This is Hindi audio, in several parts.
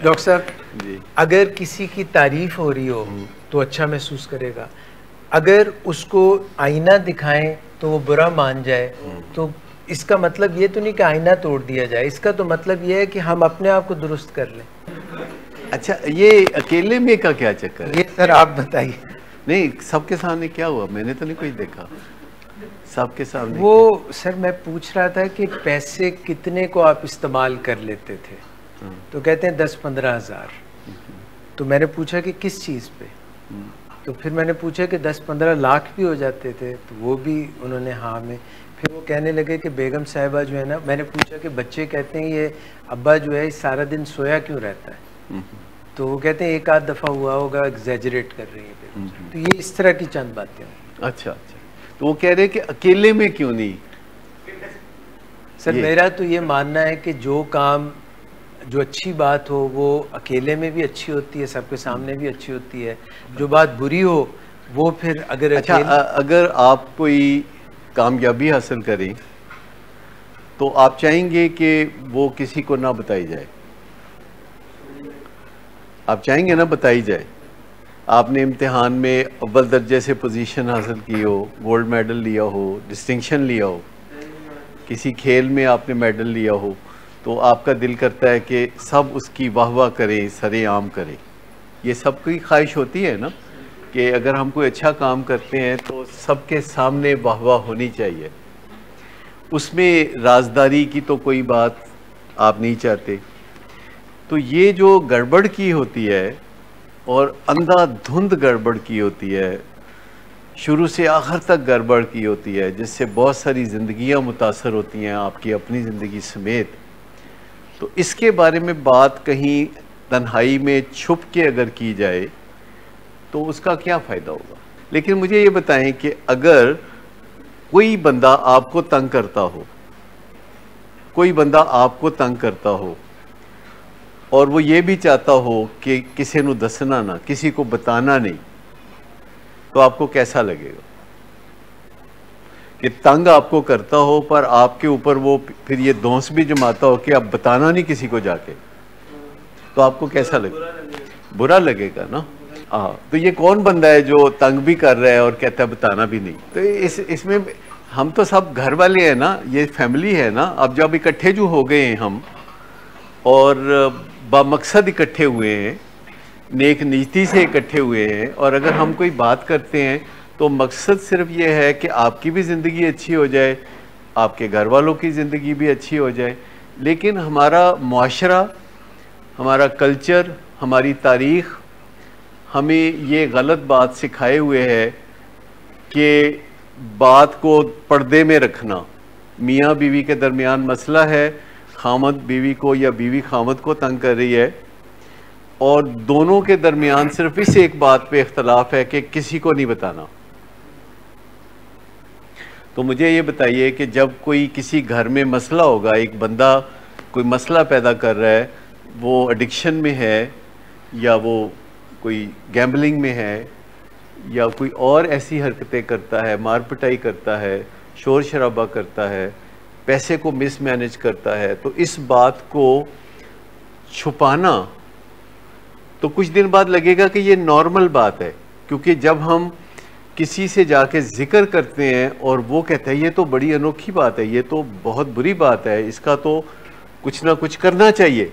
डॉक्टर साहब जी। अगर किसी की तारीफ हो रही हो तो अच्छा महसूस करेगा, अगर उसको आईना दिखाएं तो वो बुरा मान जाए, तो इसका मतलब ये तो नहीं कि आईना तोड़ दिया जाए, इसका तो मतलब ये है कि हम अपने आप को दुरुस्त कर लें। अच्छा, ये अकेले में का क्या चक्कर है? ये सर आप बताइए। नहीं, सबके सामने क्या हुआ? मैंने तो नहीं कुछ देखा। सबके सामने वो क्या? सर मैं पूछ रहा था कि पैसे कितने को आप इस्तेमाल कर लेते थे, तो कहते हैं 10-15 हज़ार। तो मैंने पूछा कि किस चीज़ पे, तो फिर मैंने पूछा कि 10-15 लाख भी हो जाते थे, तो वो भी उन्होंने हाँ में। फिर वो कहने लगे कि बेगम साहिबा जो है ना, मैंने पूछा कि बच्चे कहते हैं ये अब्बा जो है सारा दिन सोया क्यों रहता है, तो वो कहते हैं एक आध दफ़ा हुआ होगा, एग्जैजरेट कर रही है बेगम साहिबा। तो ये इस तरह की चंद बातें हैं। अच्छा अच्छा, तो वो कह रहे कि अकेले में क्यों नहीं? सर मेरा तो ये मानना है कि जो काम, जो अच्छी बात हो वो अकेले में भी अच्छी होती है, सबके सामने भी अच्छी होती है। जो बात बुरी हो वो फिर अगर अच्छा, अगर आप कोई कामयाबी हासिल करें तो आप चाहेंगे कि वो किसी को ना बताई जाए? आप चाहेंगे ना बताई जाए? आपने इम्तिहान में अव्वल दर्जे से पोजीशन हासिल की हो, गोल्ड मेडल लिया हो, डिस्टिंक्शन लिया हो, किसी खेल में आपने मेडल लिया हो, तो आपका दिल करता है कि सब उसकी वाह वाह करें, सरेआम करें। ये सबकी ख्वाहिश होती है ना कि अगर हम कोई अच्छा काम करते हैं तो सबके सामने वाह वाह होनी चाहिए। उसमें राजदारी की तो कोई बात आप नहीं चाहते। तो ये जो गड़बड़ की होती है और अंधाधुंध गड़बड़ की होती है, शुरू से आखिर तक गड़बड़ की होती है, जिससे बहुत सारी ज़िंदगियां मुतासर होती हैं, आपकी अपनी ज़िंदगी समेत। तो इसके बारे में बात कहीं तन्हाई में छुप के अगर की जाए तो उसका क्या फ़ायदा होगा? लेकिन मुझे ये बताएं कि अगर कोई बंदा आपको तंग करता हो, कोई बंदा आपको तंग करता हो और वो ये भी चाहता हो कि किसी को दसना ना, किसी को बताना नहीं, तो आपको कैसा लगेगा? कि तंग आपको करता हो पर आपके ऊपर वो फिर ये दोष भी जमाता हो कि आप बताना नहीं किसी को जाके, तो आपको कैसा लगेगा? बुरा लगेगा ना। हाँ, तो ये कौन बंदा है जो तंग भी कर रहा है और कहता है बताना भी नहीं? तो इसमें हम तो सब घर वाले हैं ना, ये फैमिली है ना। अब जब इकट्ठे जो हो गए हैं हम और बामकसद इकट्ठे हुए हैं, नेक नीति से इकट्ठे हुए हैं, और अगर हम कोई बात करते हैं तो मकसद सिर्फ ये है कि आपकी भी ज़िंदगी अच्छी हो जाए, आपके घर वालों की ज़िंदगी भी अच्छी हो जाए। लेकिन हमारा मुआशरा, हमारा कल्चर, हमारी तारीख़ हमें ये गलत बात सिखाए हुए है कि बात को पर्दे में रखना। मियाँ बीवी के दरमियान मसला है, खामद बीवी को या बीवी खामद को तंग कर रही है, और दोनों के दरमियान सिर्फ इस एक बात पे इख्तलाफ है कि किसी को नहीं बताना। तो मुझे ये बताइए कि जब कोई किसी घर में मसला होगा, एक बंदा कोई मसला पैदा कर रहा है, वो एडिक्शन में है या वो कोई गैम्बलिंग में है या कोई और ऐसी हरकतें करता है, मार पिटाई करता है, शोर शराबा करता है, पैसे को मिसमैनेज करता है, तो इस बात को छुपाना तो कुछ दिन बाद लगेगा कि ये नॉर्मल बात है। क्योंकि जब हम किसी से जाके जिक्र करते हैं और वो कहता है ये तो बड़ी अनोखी बात है, ये तो बहुत बुरी बात है, इसका तो कुछ ना कुछ करना चाहिए।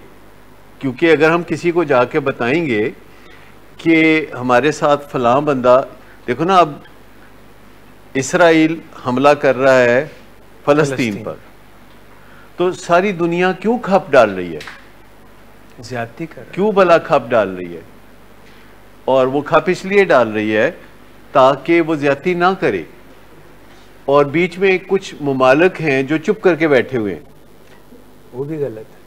क्योंकि अगर हम किसी को जाके बताएंगे कि हमारे साथ फलां बंदा, देखो ना, अब इसराइल हमला कर रहा है फ़लस्तीन पर, तो सारी दुनिया क्यों खप डाल रही है? ज्यादती कर क्यों भला खप डाल रही है? और वो खप इसलिए डाल रही है ताकि वो ज्यादती ना करे। और बीच में कुछ ममालिक हैं जो चुप करके बैठे हुए हैं, वो भी गलत है।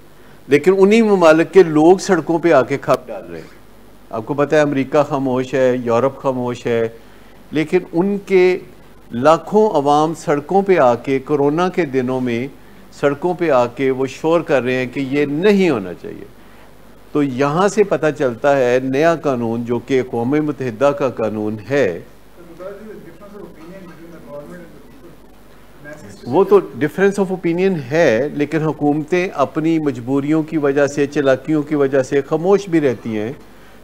लेकिन उन्हीं ममालिक के लोग सड़कों पे आके खप डाल रहे हैं। आपको पता है अमेरिका खामोश है, यूरोप खामोश है, लेकिन उनके लाखों अवाम सड़कों पे आके कोरोना के दिनों में सड़कों पे आके वो शोर कर रहे हैं कि ये नहीं होना चाहिए। तो यहाँ से पता चलता है नया कानून जो कि अक़वाम मुत्तहिदा का कानून है, वो तो डिफरेंस ऑफ ओपिनियन है, लेकिन हुकूमतें अपनी मजबूरियों की वजह से, चालाकियों की वजह से खामोश भी रहती हैं।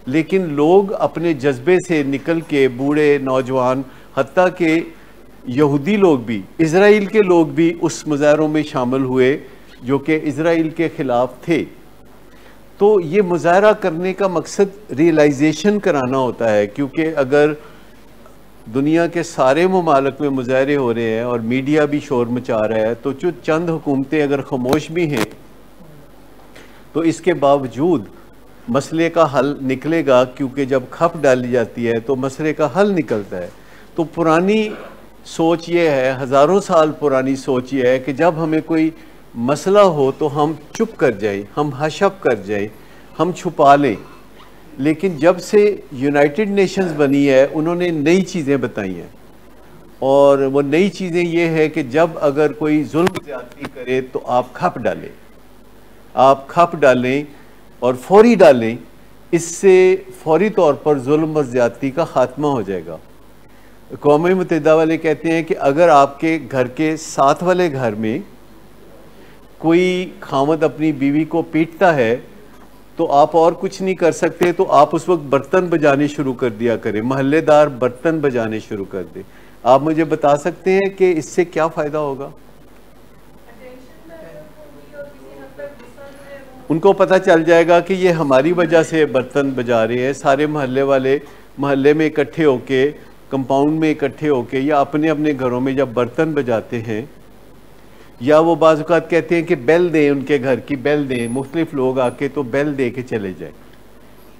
लेकिन लोग अपने जज्बे से निकल के, बूढ़े, नौजवान, हत्ता के यहूदी लोग भी, इज़राइल के लोग भी उस मुजाहरों में शामिल हुए जो कि इज़राइल के ख़िलाफ़ थे। तो ये मुजाहरा करने का मकसद रियलाइजेशन कराना होता है, क्योंकि अगर दुनिया के सारे ममालिक में मुजाहरे हो रहे हैं और मीडिया भी शोर मचा रहा है, तो जो चंद हुकूमतें अगर खामोश भी हैं तो इसके बावजूद मसले का हल निकलेगा, क्योंकि जब खप डाली जाती है तो मसले का हल निकलता है। तो पुरानी सोच ये है, हज़ारों साल पुरानी सोच ये है कि जब हमें कोई मसला हो तो हम चुप कर जाएं, हम हशप कर जाएं, हम छुपा लें। लेकिन जब से यूनाइटेड नेशंस बनी है, उन्होंने नई चीज़ें बताई हैं, और वो नई चीज़ें ये है कि जब अगर कोई जुल्म ज़्यादती करे तो आप खप डालें, आप खप डालें और फौरी डालें। इससे फौरी तौर पर जुल्म और ज़्यादती का ख़ात्मा हो जाएगा। क़ौम मुत्तहिदा वाले कहते हैं कि अगर आपके घर के साथ वाले घर में कोई खामद अपनी बीवी को पीटता है तो आप और कुछ नहीं कर सकते, तो आप उस वक्त बर्तन बजाने शुरू कर दिया करें, महल्लेदार बर्तन बजाने शुरू कर दे। आप मुझे बता सकते हैं कि इससे क्या फ़ायदा होगा? उनको पता चल जाएगा कि ये हमारी वजह से बर्तन बजा रहे हैं। सारे मोहल्ले वाले मोहल्ले में इकट्ठे होके, कंपाउंड में इकट्ठे होके, या अपने अपने घरों में जब बर्तन बजाते हैं, या वो बाज़ औक़ात कहते हैं कि बेल दें, उनके घर की बेल दें, मुख्तलिफ लोग आके तो बेल दे के चले जाएं,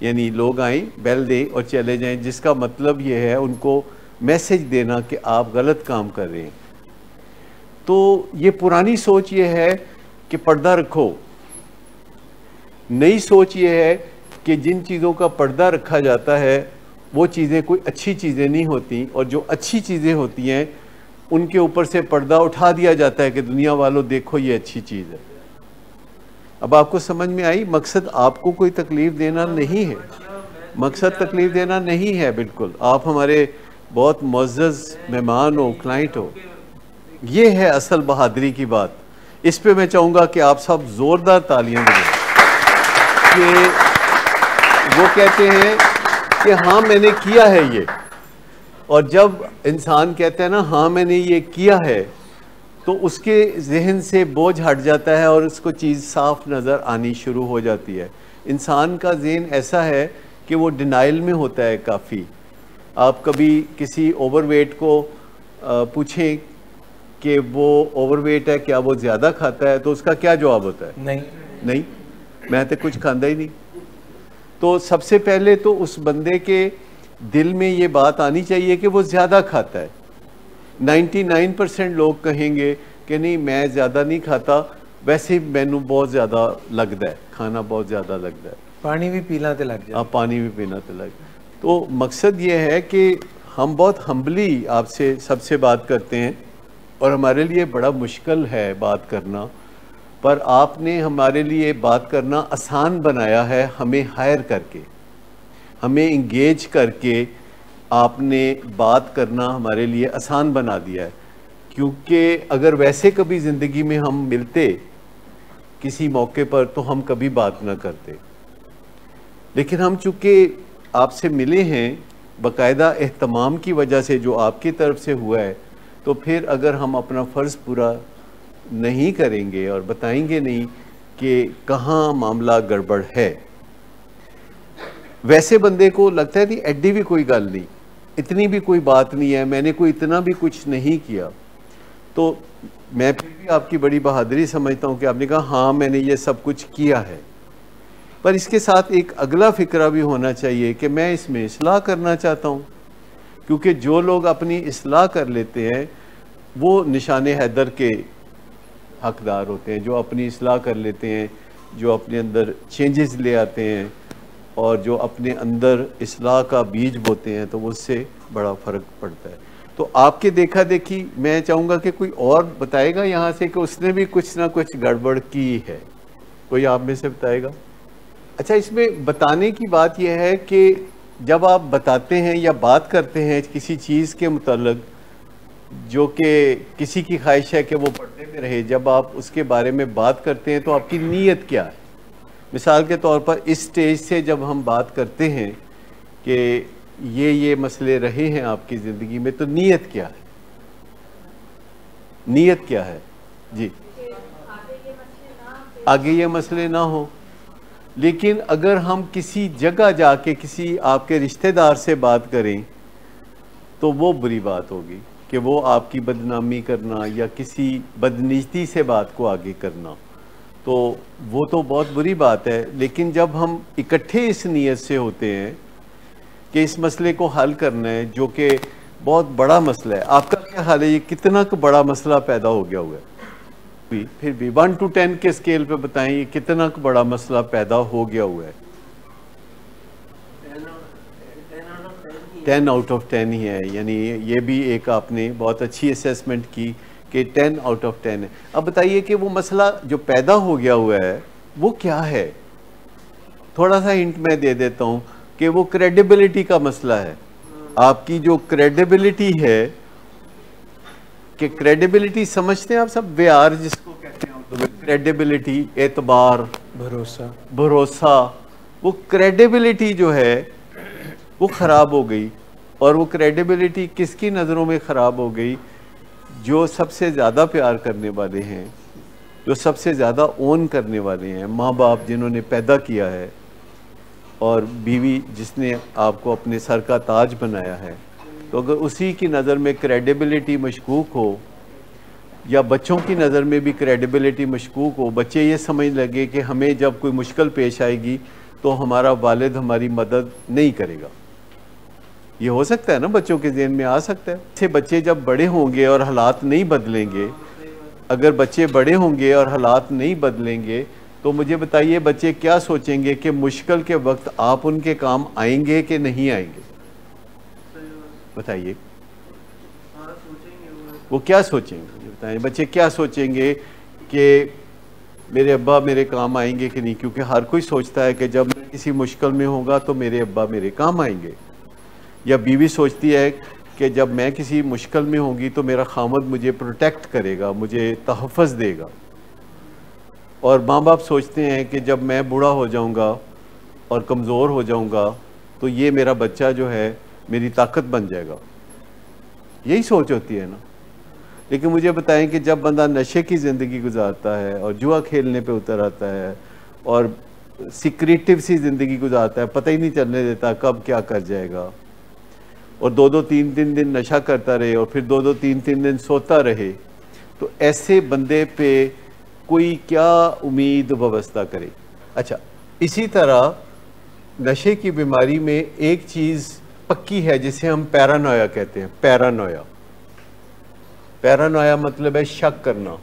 यानी लोग आएँ, बेल दें और चले जाएं, जिसका मतलब ये है उनको मैसेज देना कि आप गलत काम कर रहे हैं। तो ये पुरानी सोच ये है कि पर्दा रखो। नई सोच ये है कि जिन चीज़ों का पर्दा रखा जाता है वो चीज़ें कोई अच्छी चीज़ें नहीं होती, और जो अच्छी चीज़ें होती हैं उनके ऊपर से पर्दा उठा दिया जाता है कि दुनिया वालों देखो ये अच्छी चीज़ है। अब आपको समझ में आई? मकसद आपको कोई तकलीफ़ देना नहीं है, मकसद तकलीफ़ देना नहीं है। बिल्कुल, आप हमारे बहुत मुअज़्ज़ज़ मेहमान हो, क्लाइंट हो। ये है असल बहादुरी की बात। इस पे मैं चाहूँगा कि आप सब ज़ोरदार तालियां दें कि वो कहते हैं कि हाँ मैंने किया है ये। और जब इंसान कहता है ना हाँ मैंने ये किया है, तो उसके जहन से बोझ हट जाता है और उसको चीज़ साफ नज़र आनी शुरू हो जाती है। इंसान का जहन ऐसा है कि वो डिनाइल में होता है काफ़ी। आप कभी किसी ओवरवेट को पूछें कि वो ओवरवेट है, क्या वो ज़्यादा खाता है, तो उसका क्या जवाब होता है? नहीं, मैं तो कुछ खाता ही नहीं। तो सबसे पहले तो उस बंदे के दिल में ये बात आनी चाहिए कि वो ज़्यादा खाता है। 99% लोग कहेंगे कि नहीं मैं ज़्यादा नहीं खाता, वैसे मैनू बहुत ज़्यादा लगता है, खाना बहुत ज़्यादा लगता है, पानी भी पीना तो लग जाए। आप पानी भी पीना तो लग। तो मकसद ये है कि हम बहुत हम्बली आपसे सबसे बात करते हैं, और हमारे लिए बड़ा मुश्किल है बात करना, पर आपने हमारे लिए बात करना आसान बनाया है। हमें हायर करके, हमें इंगेज करके आपने बात करना हमारे लिए आसान बना दिया है। क्योंकि अगर वैसे कभी ज़िंदगी में हम मिलते किसी मौके पर तो हम कभी बात ना करते, लेकिन हम चूँकि आपसे मिले हैं बाकायदा एहतमाम की वजह से जो आपकी तरफ से हुआ है, तो फिर अगर हम अपना फ़र्ज़ पूरा नहीं करेंगे और बताएंगे नहीं कि कहाँ मामला गड़बड़ है, वैसे बंदे को लगता है नहीं एडी भी कोई गल नहीं, इतनी भी कोई बात नहीं है, मैंने कोई इतना भी कुछ नहीं किया। तो मैं फिर भी आपकी बड़ी बहादुरी समझता हूँ कि आपने कहा हाँ मैंने ये सब कुछ किया है। पर इसके साथ एक अगला फ़िक्रा भी होना चाहिए कि मैं इसमें इस्लाह करना चाहता हूँ, क्योंकि जो लोग अपनी इस्लाह कर लेते हैं वो निशान हैदर के हकदार होते हैं, जो अपनी इस्लाह कर लेते हैं, जो अपने अंदर चेंजेस ले आते हैं और जो अपने अंदर इस्लाह का बीज बोते हैं, तो उससे बड़ा फ़र्क पड़ता है। तो आपके देखा देखी मैं चाहूँगा कि कोई और बताएगा यहाँ से कि उसने भी कुछ ना कुछ गड़बड़ की है, कोई आप में से बताएगा? अच्छा, इसमें बताने की बात यह है कि जब आप बताते हैं या बात करते हैं किसी चीज़ के मुताल्लिक़, जो कि किसी की ख्वाहिश है कि वो पर्दे में रहे, जब आप उसके बारे में बात करते हैं तो आपकी नीयत क्या है? मिसाल के तौर पर इस स्टेज से जब हम बात करते हैं कि ये मसले रहे हैं आपकी ज़िंदगी में, तो नीयत क्या है? नीयत क्या है जी? आगे ये मसले ना हो। लेकिन अगर हम किसी जगह जाके किसी आपके रिश्तेदार से बात करें तो वो बुरी बात होगी कि वो आपकी बदनामी करना या किसी बदनीयती से बात को आगे करना, तो वो तो बहुत बुरी बात है। लेकिन जब हम इकट्ठे इस नीयत से होते हैं कि इस मसले को हल करना है, जो कि बहुत बड़ा मसला है, आपका क्या ख्याल है ये कितना बड़ा मसला पैदा हो गया हुआ है? फिर भी 1 to 10 के स्केल पे बताएं ये कितना बड़ा मसला पैदा हो गया हुआ है? 10 out of 10 ही है। यानी ये भी एक आपने बहुत अच्छी असेसमेंट की कि 10 out of 10 है। अब बताइए कि वो मसला जो पैदा हो गया हुआ है वो क्या है? थोड़ा सा हिंट मैं दे देता हूँ कि वो क्रेडिबिलिटी का मसला है। आपकी जो क्रेडिबिलिटी है, कि क्रेडिबिलिटी समझते हैं आप सब, व्यार जिसको कहते हैं, क्रेडिबिलिटी, एतबार, भरोसा, वो क्रेडिबिलिटी जो है वो ख़राब हो गई। और वो क्रेडिबिलिटी किसकी नज़रों में ख़राब हो गई? जो सबसे ज़्यादा प्यार करने वाले हैं, जो सबसे ज़्यादा ओन करने वाले हैं, माँ बाप जिन्होंने पैदा किया है, और बीवी जिसने आपको अपने सर का ताज बनाया है। तो अगर उसी की नज़र में क्रेडिबिलिटी मशकूक हो, या बच्चों की नज़र में भी क्रेडिबिलिटी मशकूक हो, बच्चे ये समझ लगे कि हमें जब कोई मुश्किल पेश आएगी तो हमारा वालिद हमारी मदद नहीं करेगा, ये हो सकता है ना, बच्चों के ज़हन में आ सकता है। ऐसे बच्चे जब बड़े होंगे और हालात नहीं बदलेंगे, अगर बच्चे बड़े होंगे और हालात नहीं बदलेंगे, तो मुझे बताइए बच्चे क्या सोचेंगे कि मुश्किल के वक्त आप उनके काम आएंगे कि नहीं आएंगे? बताइए, वो क्या सोचेंगे? बताएं, बच्चे क्या सोचेंगे कि मेरे अब्बा मेरे काम आएंगे कि नहीं? क्योंकि हर कोई सोचता है कि जब मैं किसी मुश्किल में होगा तो मेरे अब्बा मेरे काम आएंगे। या बीवी सोचती है कि जब मैं किसी मुश्किल में होंगी तो मेरा खामद मुझे प्रोटेक्ट करेगा, मुझे तहफ़्फ़ुज़ देगा। और माँ बाप सोचते हैं कि जब मैं बूढ़ा हो जाऊँगा और कमज़ोर हो जाऊँगा तो ये मेरा बच्चा जो है मेरी ताकत बन जाएगा। यही सोच होती है ना। लेकिन मुझे बताएं कि जब बंदा नशे की ज़िंदगी गुजारता है और जुआ खेलने पे उतर आता है और सिक्रेटिव सी ज़िंदगी गुजारता है, पता ही नहीं चलने देता कब क्या कर जाएगा, और 2-2 3-3 दिन नशा करता रहे और फिर 2-2 3-3 दिन सोता रहे, तो ऐसे बंदे पे कोई क्या उम्मीद व्यवस्था करे? अच्छा, इसी तरह नशे की बीमारी में एक चीज़ पक्की है जिसे हम पैरानोया कहते हैं। पैरानोया, पैरानोया मतलब है शक करना।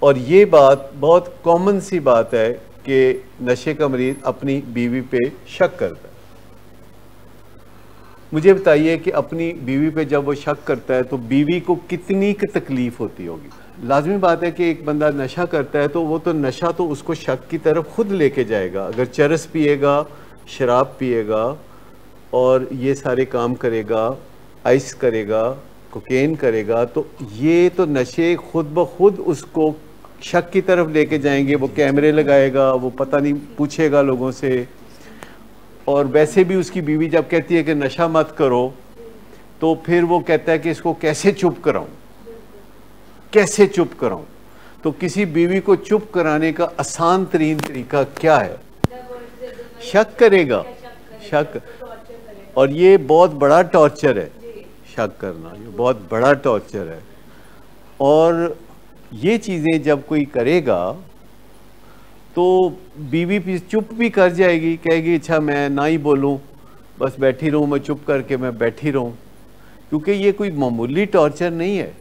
और ये बात बहुत कॉमन सी बात है कि नशे का मरीज अपनी बीवी पे शक करता है। मुझे बताइए कि अपनी बीवी पे जब वो शक करता है तो बीवी को कितनी तकलीफ होती होगी। लाजमी बात है कि एक बंदा नशा करता है तो वो तो नशा तो उसको शक की तरफ खुद लेके जाएगा। अगर चरस पिएगा, शराब पिएगा और ये सारे काम करेगा, आइस करेगा, कोकेन करेगा, तो ये तो नशे खुद ब खुद उसको शक की तरफ लेके जाएंगे। वो कैमरे लगाएगा, वो पता नहीं पूछेगा लोगों से। और वैसे भी उसकी बीवी जब कहती है कि नशा मत करो, तो फिर वो कहता है कि इसको कैसे चुप कराऊं, कैसे चुप कराऊं। तो किसी बीवी को चुप कराने का आसान तरीन तरीका क्या है? शक करेगा, शक। और ये बहुत बड़ा टॉर्चर है, शक करना, ये बहुत बड़ा टॉर्चर है। और ये चीज़ें जब कोई करेगा तो बीवी भी चुप भी कर जाएगी, कहेगी अच्छा मैं ना ही बोलूं, बस बैठी रहूं, मैं चुप करके मैं बैठी रहूं। क्योंकि ये कोई मामूली टॉर्चर नहीं है,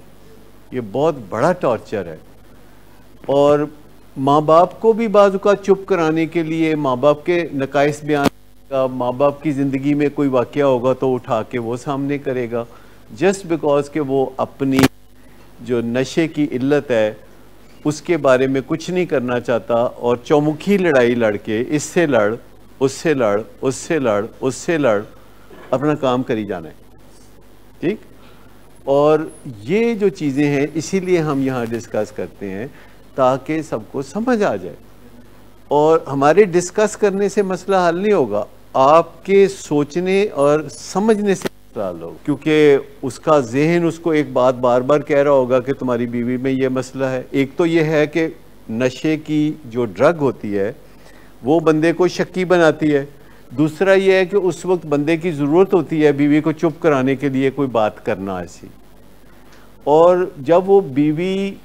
ये बहुत बड़ा टॉर्चर है। और माँ बाप को भी बाज़ औक़ात चुप कराने के लिए माँ बाप के नकाइस बयान का, माँ बाप की ज़िंदगी में कोई वाक़या होगा तो उठा के वो सामने करेगा, जस्ट बिकॉज के वो अपनी जो नशे की इल्लत है उसके बारे में कुछ नहीं करना चाहता और चौमुखी लड़ाई लड़के इससे लड़, उससे लड़, उससे लड़, उससे लड़, अपना काम करी जाना है। ठीक? और ये जो चीज़ें हैं इसीलिए हम यहाँ डिस्कस करते हैं ताकि सबको समझ आ जाए। और हमारे डिस्कस करने से मसला हल नहीं होगा, आपके सोचने और समझने से मसला हल होगा, क्योंकि उसका जहन उसको एक बात बार बार कह रहा होगा कि तुम्हारी बीवी में ये मसला है। एक तो ये है कि नशे की जो ड्रग होती है वो बंदे को शक्की बनाती है, दूसरा ये है कि उस वक्त बंदे की ज़रूरत होती है बीवी को चुप कराने के लिए कोई बात करना ऐसी, और जब वो बीवी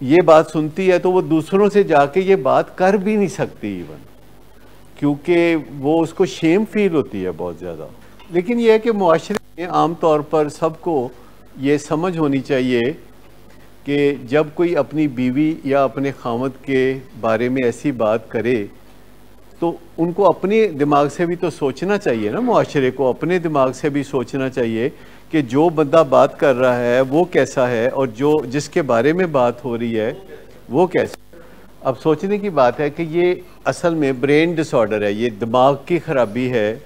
ये बात सुनती है तो वो दूसरों से जाके ये बात कर भी नहीं सकती इवन, क्योंकि वो उसको शेम फील होती है बहुत ज़्यादा। लेकिन यह है कि मुआशरे में आम तौर पर सबको ये समझ होनी चाहिए कि जब कोई अपनी बीवी या अपने खामद के बारे में ऐसी बात करे तो उनको अपने दिमाग से भी तो सोचना चाहिए ना, मुआशरे को अपने दिमाग से भी सोचना चाहिए कि जो बंदा बात कर रहा है वो कैसा है और जो जिसके बारे में बात हो रही है वो कैसा। अब सोचने की बात है कि ये असल में ब्रेन डिसऑर्डर है, ये दिमाग की ख़राबी है,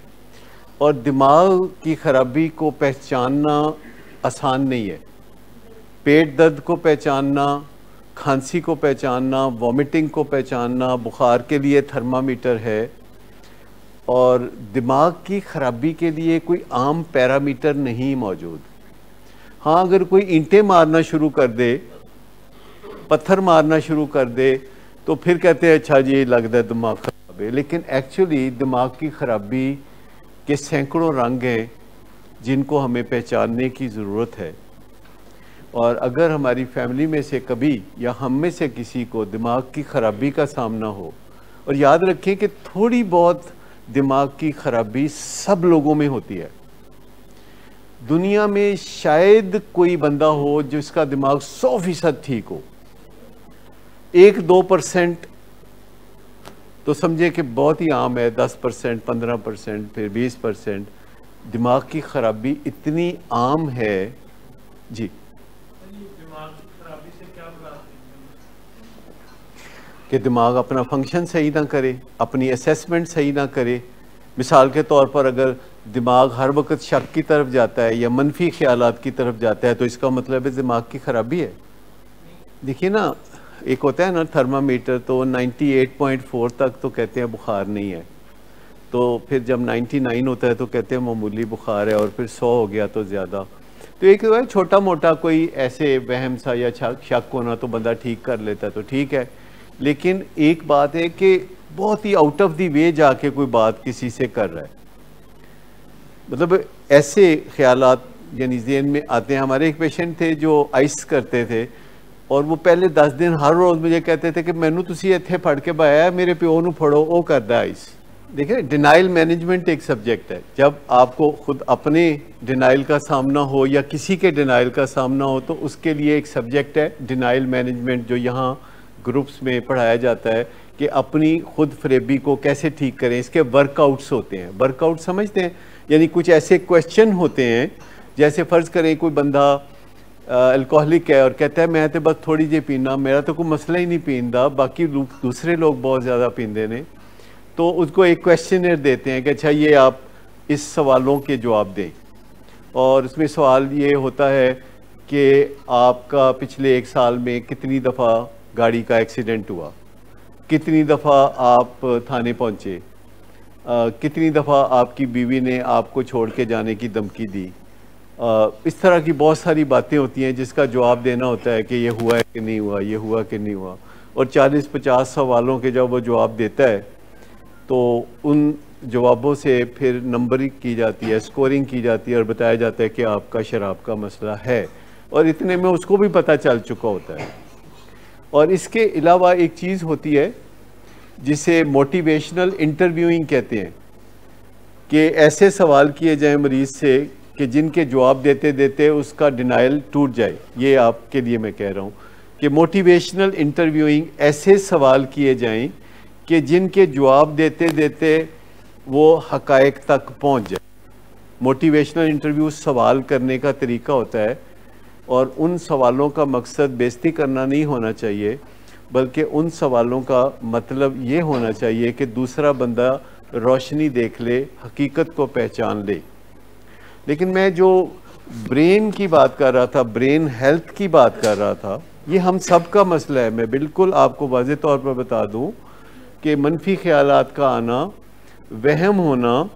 और दिमाग की ख़राबी को पहचानना आसान नहीं है। पेट दर्द को पहचानना, खांसी को पहचानना, वॉमिटिंग को पहचानना, बुखार के लिए थर्मामीटर है, और दिमाग की ख़राबी के लिए कोई आम पैरामीटर नहीं मौजूद। हाँ, अगर कोई ईंटें मारना शुरू कर दे, पत्थर मारना शुरू कर दे तो फिर कहते हैं अच्छा जी लगता है दिमाग ख़राब है, लेकिन एक्चुअली दिमाग की ख़राबी के सैकड़ों रंग हैं जिनको हमें पहचानने की ज़रूरत है। और अगर हमारी फैमिली में से कभी या हम में से किसी को दिमाग की ख़राबी का सामना हो, और याद रखें कि थोड़ी बहुत दिमाग की ख़राबी सब लोगों में होती है, दुनिया में शायद कोई बंदा हो जिसका दिमाग 100% ठीक हो, 1-2% तो समझे कि बहुत ही आम है, 10%, 15%, फिर 20%। दिमाग की ख़राबी इतनी आम है जी। कि दिमाग अपना फंक्शन सही ना करे, अपनी असेसमेंट सही ना करे। मिसाल के तौर पर अगर दिमाग हर वक्त शक की तरफ जाता है या मनफी ख्यालात की तरफ जाता है तो इसका मतलब है दिमाग की ख़राबी है। देखिए ना, एक होता है ना थर्मामीटर, तो 98.4 तक तो कहते हैं बुखार नहीं है, तो फिर जब 99 होता है तो कहते हैं मामूली बुखार है, और फिर 100 हो गया तो ज़्यादा। तो एक छोटा मोटा कोई ऐसे वहम सा या शक होना तो बंदा ठीक कर लेता है तो ठीक है, लेकिन एक बात है कि बहुत ही आउट ऑफ दी वे जाके कोई बात किसी से कर रहा है, मतलब ऐसे ख्यालात यानी ज़हन में आते हैं। हमारे एक पेशेंट थे जो आइस करते थे, और वो पहले 10 दिन हर रोज़ मुझे कहते थे कि मैनू तुसी इत्थे फड़ के बाया मेरे प्यो नू फड़ो, वो करदा आइस। देखिए, डिनाइल मैनेजमेंट एक सब्जेक्ट है। जब आपको खुद अपने डिनाइल का सामना हो या किसी के डिनाइल का सामना हो तो उसके लिए एक सब्जेक्ट है डिनाइल मैनेजमेंट, जो यहाँ ग्रुप्स में पढ़ाया जाता है कि अपनी खुद फरेबी को कैसे ठीक करें। इसके वर्कआउट्स होते हैं। वर्कआउट समझते हैं, यानी कुछ ऐसे क्वेश्चन होते हैं, जैसे फ़र्ज़ करें कोई बंदा अल्कोहलिक है और कहता है मैं तो बस थोड़ी जी पीना, मेरा तो कोई मसला ही नहीं पींदा, बाकी दूसरे लोग बहुत ज़्यादा पींदे ने, तो उसको एक क्वेश्चनर देते हैं कि अच्छा ये आप इस सवालों के जवाब दें। और उसमें सवाल ये होता है कि आपका पिछले 1 साल में कितनी दफ़ा गाड़ी का एक्सीडेंट हुआ, कितनी दफ़ा आप थाने पहुँचे, कितनी दफ़ा आपकी बीवी ने आपको छोड़ के जाने की धमकी दी। इस तरह की बहुत सारी बातें होती हैं जिसका जवाब देना होता है कि ये हुआ है कि नहीं हुआ, ये हुआ कि नहीं हुआ। और 40-50 सवालों के जब वो जवाब देता है तो उन जवाबों से फिर नंबरिंग की जाती है, स्कोरिंग की जाती है, और बताया जाता है कि आपका शराब का मसला है, और इतने में उसको भी पता चल चुका होता है। और इसके अलावा एक चीज़ होती है जिसे मोटिवेशनल इंटरव्यूइंग कहते हैं, कि ऐसे सवाल किए जाएं मरीज़ से कि जिनके जवाब देते देते उसका डिनाइल टूट जाए। ये आपके लिए मैं कह रहा हूँ कि मोटिवेशनल इंटरव्यूइंग ऐसे सवाल किए जाएं कि जिनके जवाब देते देते वो हक़ाइक़ तक पहुँच जाए। मोटिवेशनल इंटरव्यू सवाल करने का तरीका होता है, और उन सवालों का मकसद बेइज्जती करना नहीं होना चाहिए, बल्कि उन सवालों का मतलब ये होना चाहिए कि दूसरा बंदा रोशनी देख ले, हकीकत को पहचान ले। लेकिन मैं जो ब्रेन की बात कर रहा था, ब्रेन हेल्थ की बात कर रहा था। ये हम सब का मसला है। मैं बिल्कुल आपको वाज़ेह तौर पर बता दूं कि मनफी ख्यालात का आना, वहम होना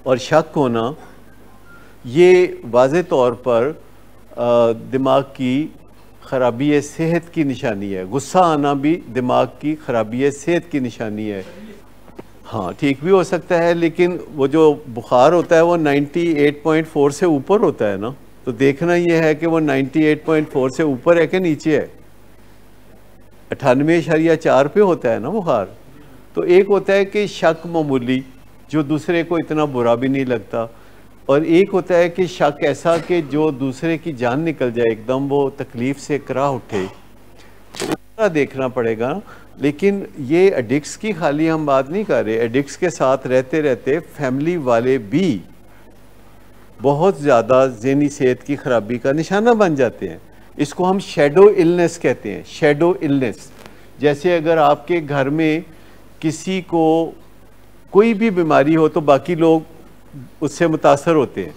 और शक होना, ये वाज़ेह तौर पर दिमाग की ख़राबी सेहत की निशानी है। गुस्सा आना भी दिमाग की ख़राबी सेहत की निशानी है। हाँ, ठीक भी हो सकता है, लेकिन वो जो बुखार होता है वो 98.4 से ऊपर होता है ना, तो देखना ये है कि वो 98.4 से ऊपर है कि नीचे है। 98.4 पे होता है ना बुखार। तो एक होता है कि शक मामूली, जो दूसरे को इतना बुरा भी नहीं लगता, और एक होता है कि शक ऐसा कि जो दूसरे की जान निकल जाए, एकदम वो तकलीफ से करा उठे। तो देखना पड़ेगा। लेकिन ये एडिक्ट्स की खाली हम बात नहीं कर रहे। एडिक्ट्स के साथ रहते रहते फैमिली वाले भी बहुत ज़्यादा ज़हनी सेहत की ख़राबी का निशाना बन जाते हैं। इसको हम शैडो इलनेस कहते हैं, शैडो इलनेस। जैसे अगर आपके घर में किसी को कोई भी बीमारी हो तो बाकी लोग उससे मुतासर होते हैं।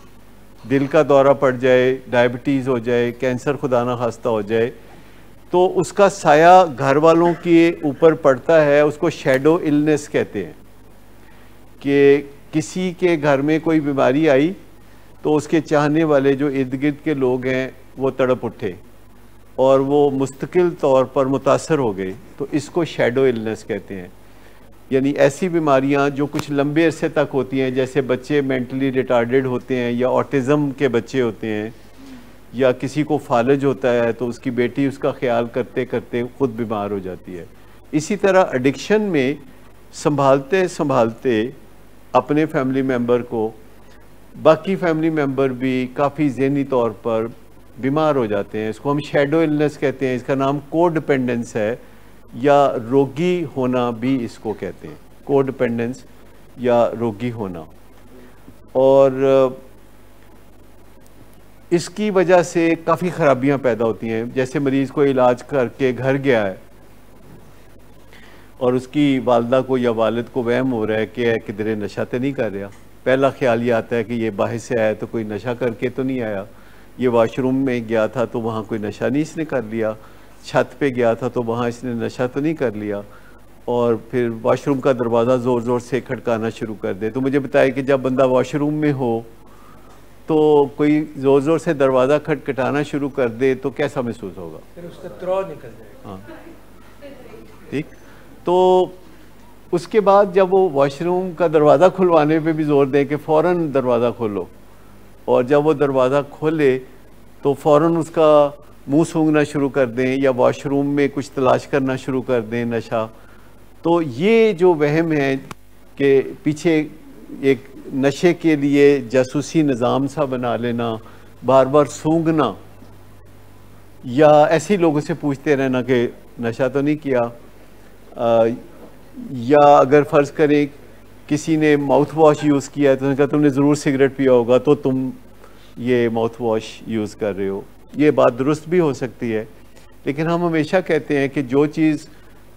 दिल का दौरा पड़ जाए, डायबिटीज़ हो जाए, कैंसर खुदा ना खास्ता हो जाए, तो उसका साया घर वालों के ऊपर पड़ता है। उसको शैडो इलनेस कहते हैं कि किसी के घर में कोई बीमारी आई तो उसके चाहने वाले जो इर्द गिर्द के लोग हैं वो तड़प उठे और वो मुस्तकिल तौर पर मुतासर हो गए। तो इसको शैडो इलनेस कहते हैं। यानी ऐसी बीमारियां जो कुछ लंबे अरसे तक होती हैं, जैसे बच्चे मेंटली रिटार्डेड होते हैं या ऑटिज़म के बच्चे होते हैं, या किसी को फालज होता है तो उसकी बेटी उसका ख्याल करते करते खुद बीमार हो जाती है। इसी तरह एडिक्शन में संभालते संभालते अपने फैमिली मेम्बर को बाकी फैमिली मेम्बर भी काफ़ी ज़हनी तौर पर बीमार हो जाते हैं। इसको हम शैडो इलनेस कहते हैं। इसका नाम को डिपेंडेंस है या रोगी होना भी इसको कहते हैं, को डिपेंडेंस या रोगी होना। और इसकी वजह से काफ़ी ख़राबियाँ पैदा होती हैं। जैसे मरीज़ को इलाज करके घर गया है और उसकी वालदा को या वालिद को वहम हो रहा है कि किधरे नशा तो नहीं कर रहा। पहला ख्याल ये आता है कि ये बाहर से आया तो कोई नशा करके तो नहीं आया, ये वाशरूम में गया था तो वहाँ कोई नशा नहीं इसने कर लिया, छत पे गया था तो वहाँ इसने नशा तो नहीं कर लिया, और फिर वाशरूम का दरवाज़ा ज़ोर ज़ोर से खटकाना शुरू कर दे। तो मुझे बताया कि जब बंदा वाशरूम में हो तो कोई ज़ोर ज़ोर से दरवाज़ा खटखटाना शुरू कर दे तो कैसा महसूस होगा? फिर उसका त्रौ निकल जाएगा। हाँ, ठीक। तो उसके बाद जब वो वॉशरूम का दरवाज़ा खुलवाने पे भी ज़ोर दें कि फ़ौरन दरवाज़ा खोलो, और जब वो दरवाज़ा खोले तो फ़ौरन उसका मुंह सूंघना शुरू कर दें या वॉशरूम में कुछ तलाश करना शुरू कर दें नशा, तो ये जो वहम है कि पीछे एक नशे के लिए जासूसी निज़ाम सा बना लेना, बार बार सूंघना, या ऐसे लोगों से पूछते रहना कि नशा तो नहीं किया, या अगर फ़र्ज़ करें किसी ने माउथ वॉश यूज़ किया है तो उन्होंने कहा तुमने ज़रूर सिगरेट पिया होगा तो तुम ये माउथ वॉश यूज़ कर रहे हो। ये बात दुरुस्त भी हो सकती है, लेकिन हम हमेशा कहते हैं कि जो चीज़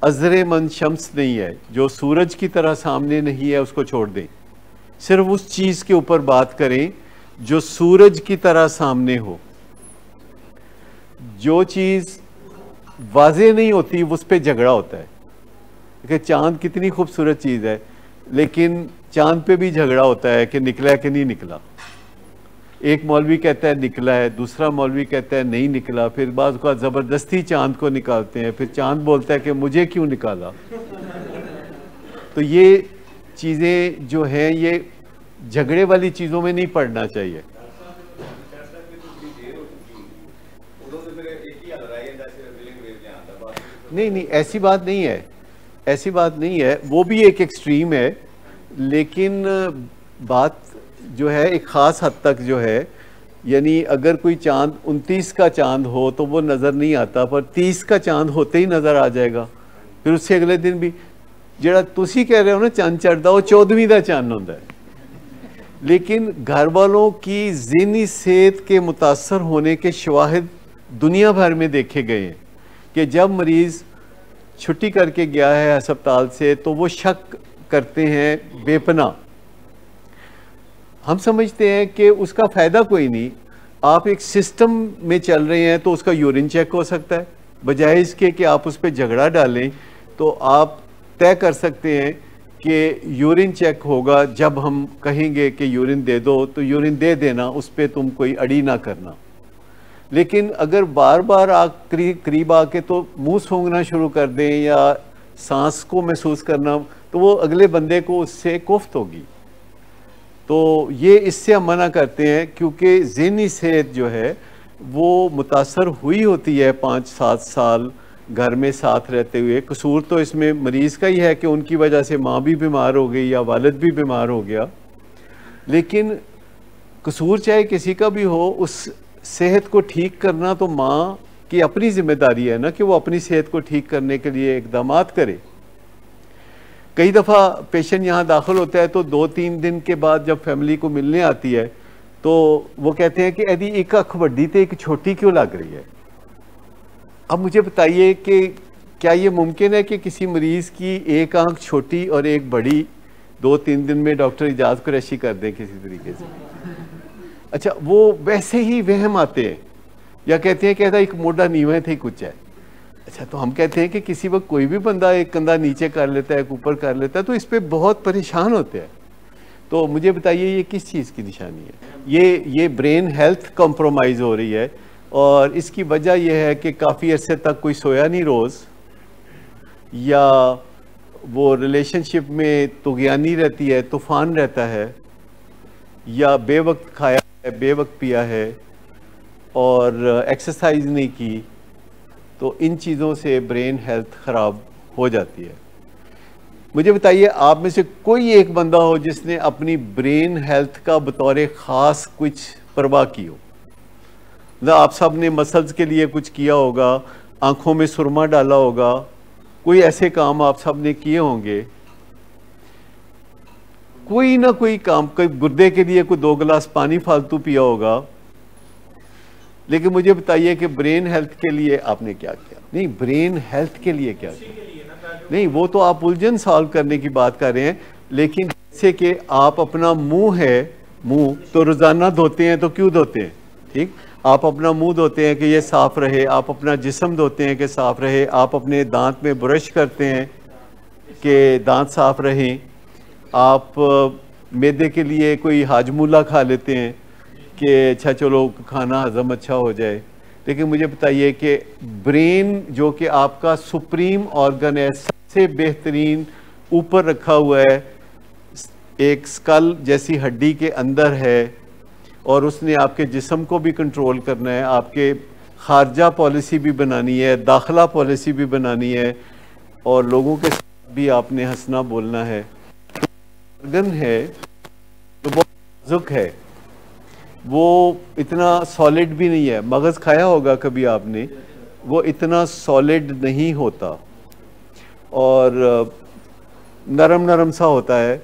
अज़र-ए-मंद शम्स नहीं है, जो सूरज की तरह सामने नहीं है, उसको छोड़ दें। सिर्फ उस चीज़ के ऊपर बात करें जो सूरज की तरह सामने हो। जो चीज़ वाज़े नहीं होती उस पर झगड़ा होता है कि चांद कितनी खूबसूरत चीज़ है, लेकिन चांद पे भी झगड़ा होता है कि निकला है कि नहीं निकला। एक मौलवी कहता है निकला है, दूसरा मौलवी कहता है नहीं निकला, फिर बाज़ का ज़बरदस्ती चांद को निकालते हैं, फिर चांद बोलता है कि मुझे क्यों निकाला। तो ये चीज़ें जो हैं ये झगड़े वाली चीज़ों में नहीं पड़ना चाहिए। नहीं, ऐसी बात नहीं है, ऐसी बात नहीं है। वो भी एक एक्सट्रीम है, लेकिन बात जो है एक ख़ास हद तक जो है, यानी अगर कोई चांद 29 का चांद हो तो वो नज़र नहीं आता, पर 30 का चांद होते ही नज़र आ जाएगा। फिर उससे अगले दिन भी ਜਿਹੜਾ ਤੁਸੀਂ कह रहे हो ना चंद चढ़ता, वो 14वीं का चांद होता है। लेकिन घर वालों की ज़हनी सेहत के मुतासर होने के शवाहिद दुनिया भर में देखे गए हैं कि जब मरीज़ छुट्टी करके गया है अस्पताल से तो वो शक करते हैं बेपना हम समझते हैं कि उसका फ़ायदा कोई नहीं। आप एक सिस्टम में चल रहे हैं तो उसका यूरिन चेक हो सकता है, बजाय इसके कि आप उस पर झगड़ा डालें। तो आप तय कर सकते हैं कि यूरिन चेक होगा, जब हम कहेंगे कि यूरिन दे दो तो यूरिन दे देना, उस पर तुम कोई अड़ी ना करना। लेकिन अगर बार बार आप करीब आके तो मुंह सूंघना शुरू कर दें या सांस को महसूस करना, तो वो अगले बंदे को उससे कोफ्त होगी। तो ये इससे हम मना करते हैं, क्योंकि ज़हनी सेहत जो है वो मुतासर हुई होती है 5-7 साल घर में साथ रहते हुए। कसूर तो इसमें मरीज़ का ही है कि उनकी वजह से माँ भी बीमार हो गई या वालिद भी बीमार हो गया, लेकिन कसूर चाहे किसी का भी हो, उस सेहत को ठीक करना तो माँ की अपनी जिम्मेदारी है ना, कि वो अपनी सेहत को ठीक करने के लिए इक़दामात करे। कई दफ़ा पेशेंट यहाँ दाखिल होता है तो 2-3 दिन के बाद जब फैमिली को मिलने आती है तो वो कहते हैं कि यदि एक अख बड़ी तो एक छोटी क्यों लग रही है। अब मुझे बताइए कि क्या ये मुमकिन है कि किसी मरीज़ की एक आंख छोटी और एक बड़ी 2-3 दिन में डॉक्टर इजाज़त कुरैशी कर दें किसी तरीके से? अच्छा, वो वैसे ही वहम आते हैं या कहते हैं कि एक मोटा नीवा थे कुछ है। अच्छा, तो हम कहते हैं कि किसी वक्त कोई भी बंदा एक कंधा नीचे कर लेता है, एक ऊपर कर लेता है, तो इस पर बहुत परेशान होते हैं। तो मुझे बताइए ये किस चीज़ की निशानी है? ये ब्रेन हेल्थ कॉम्प्रोमाइज़ हो रही है, और इसकी वजह यह है कि काफ़ी अरसे तक कोई सोया नहीं रोज़, या वो रिलेशनशिप में तुगयानी रहती है, तूफ़ान रहता है, या बेवक्त खाया है, बेवक्त पिया है और एक्सरसाइज नहीं की। तो इन चीज़ों से ब्रेन हेल्थ ख़राब हो जाती है। मुझे बताइए, आप में से कोई एक बंदा हो जिसने अपनी ब्रेन हेल्थ का बतौर ख़ास कुछ परवाह की हो? मतलब आप सब ने मसल्स के लिए कुछ किया होगा, आंखों में सुरमा डाला होगा, कोई ऐसे काम आप सब ने किए होंगे, कोई ना कोई काम, कोई गुर्दे के लिए कोई 2 गिलास पानी फालतू पिया होगा। लेकिन मुझे बताइए कि ब्रेन हेल्थ के लिए आपने क्या किया? नहीं, ब्रेन हेल्थ के लिए क्या किया? नहीं, वो तो आप उलझन सॉल्व करने की बात कर रहे हैं। लेकिन जैसे कि आप अपना मुंह है, मुंह तो रोज़ाना धोते हैं, तो क्यों धोते हैं? ठीक, आप अपना मुंह धोते हैं कि ये साफ़ रहे, आप अपना जिस्म धोते हैं कि साफ़ रहे, आप अपने दांत में ब्रश करते हैं कि दांत साफ़ रहें, आप मैदे के लिए कोई हाजमूला खा लेते हैं कि अच्छा चलो खाना हजम अच्छा हो जाए। लेकिन मुझे बताइए कि ब्रेन जो कि आपका सुप्रीम ऑर्गन है, सबसे बेहतरीन ऊपर रखा हुआ है, एक स्कल जैसी हड्डी के अंदर है, और उसने आपके जिस्म को भी कंट्रोल करना है, आपके खारजा पॉलिसी भी बनानी है, दाखिला पॉलिसी भी बनानी है, और लोगों के साथ भी आपने हंसना बोलना है। ऑर्गन है तो बहुत नाजुक है, वो इतना सॉलिड भी नहीं है। मगज़ खाया होगा कभी आपने, वो इतना सॉलिड नहीं होता और नरम नरम सा होता है,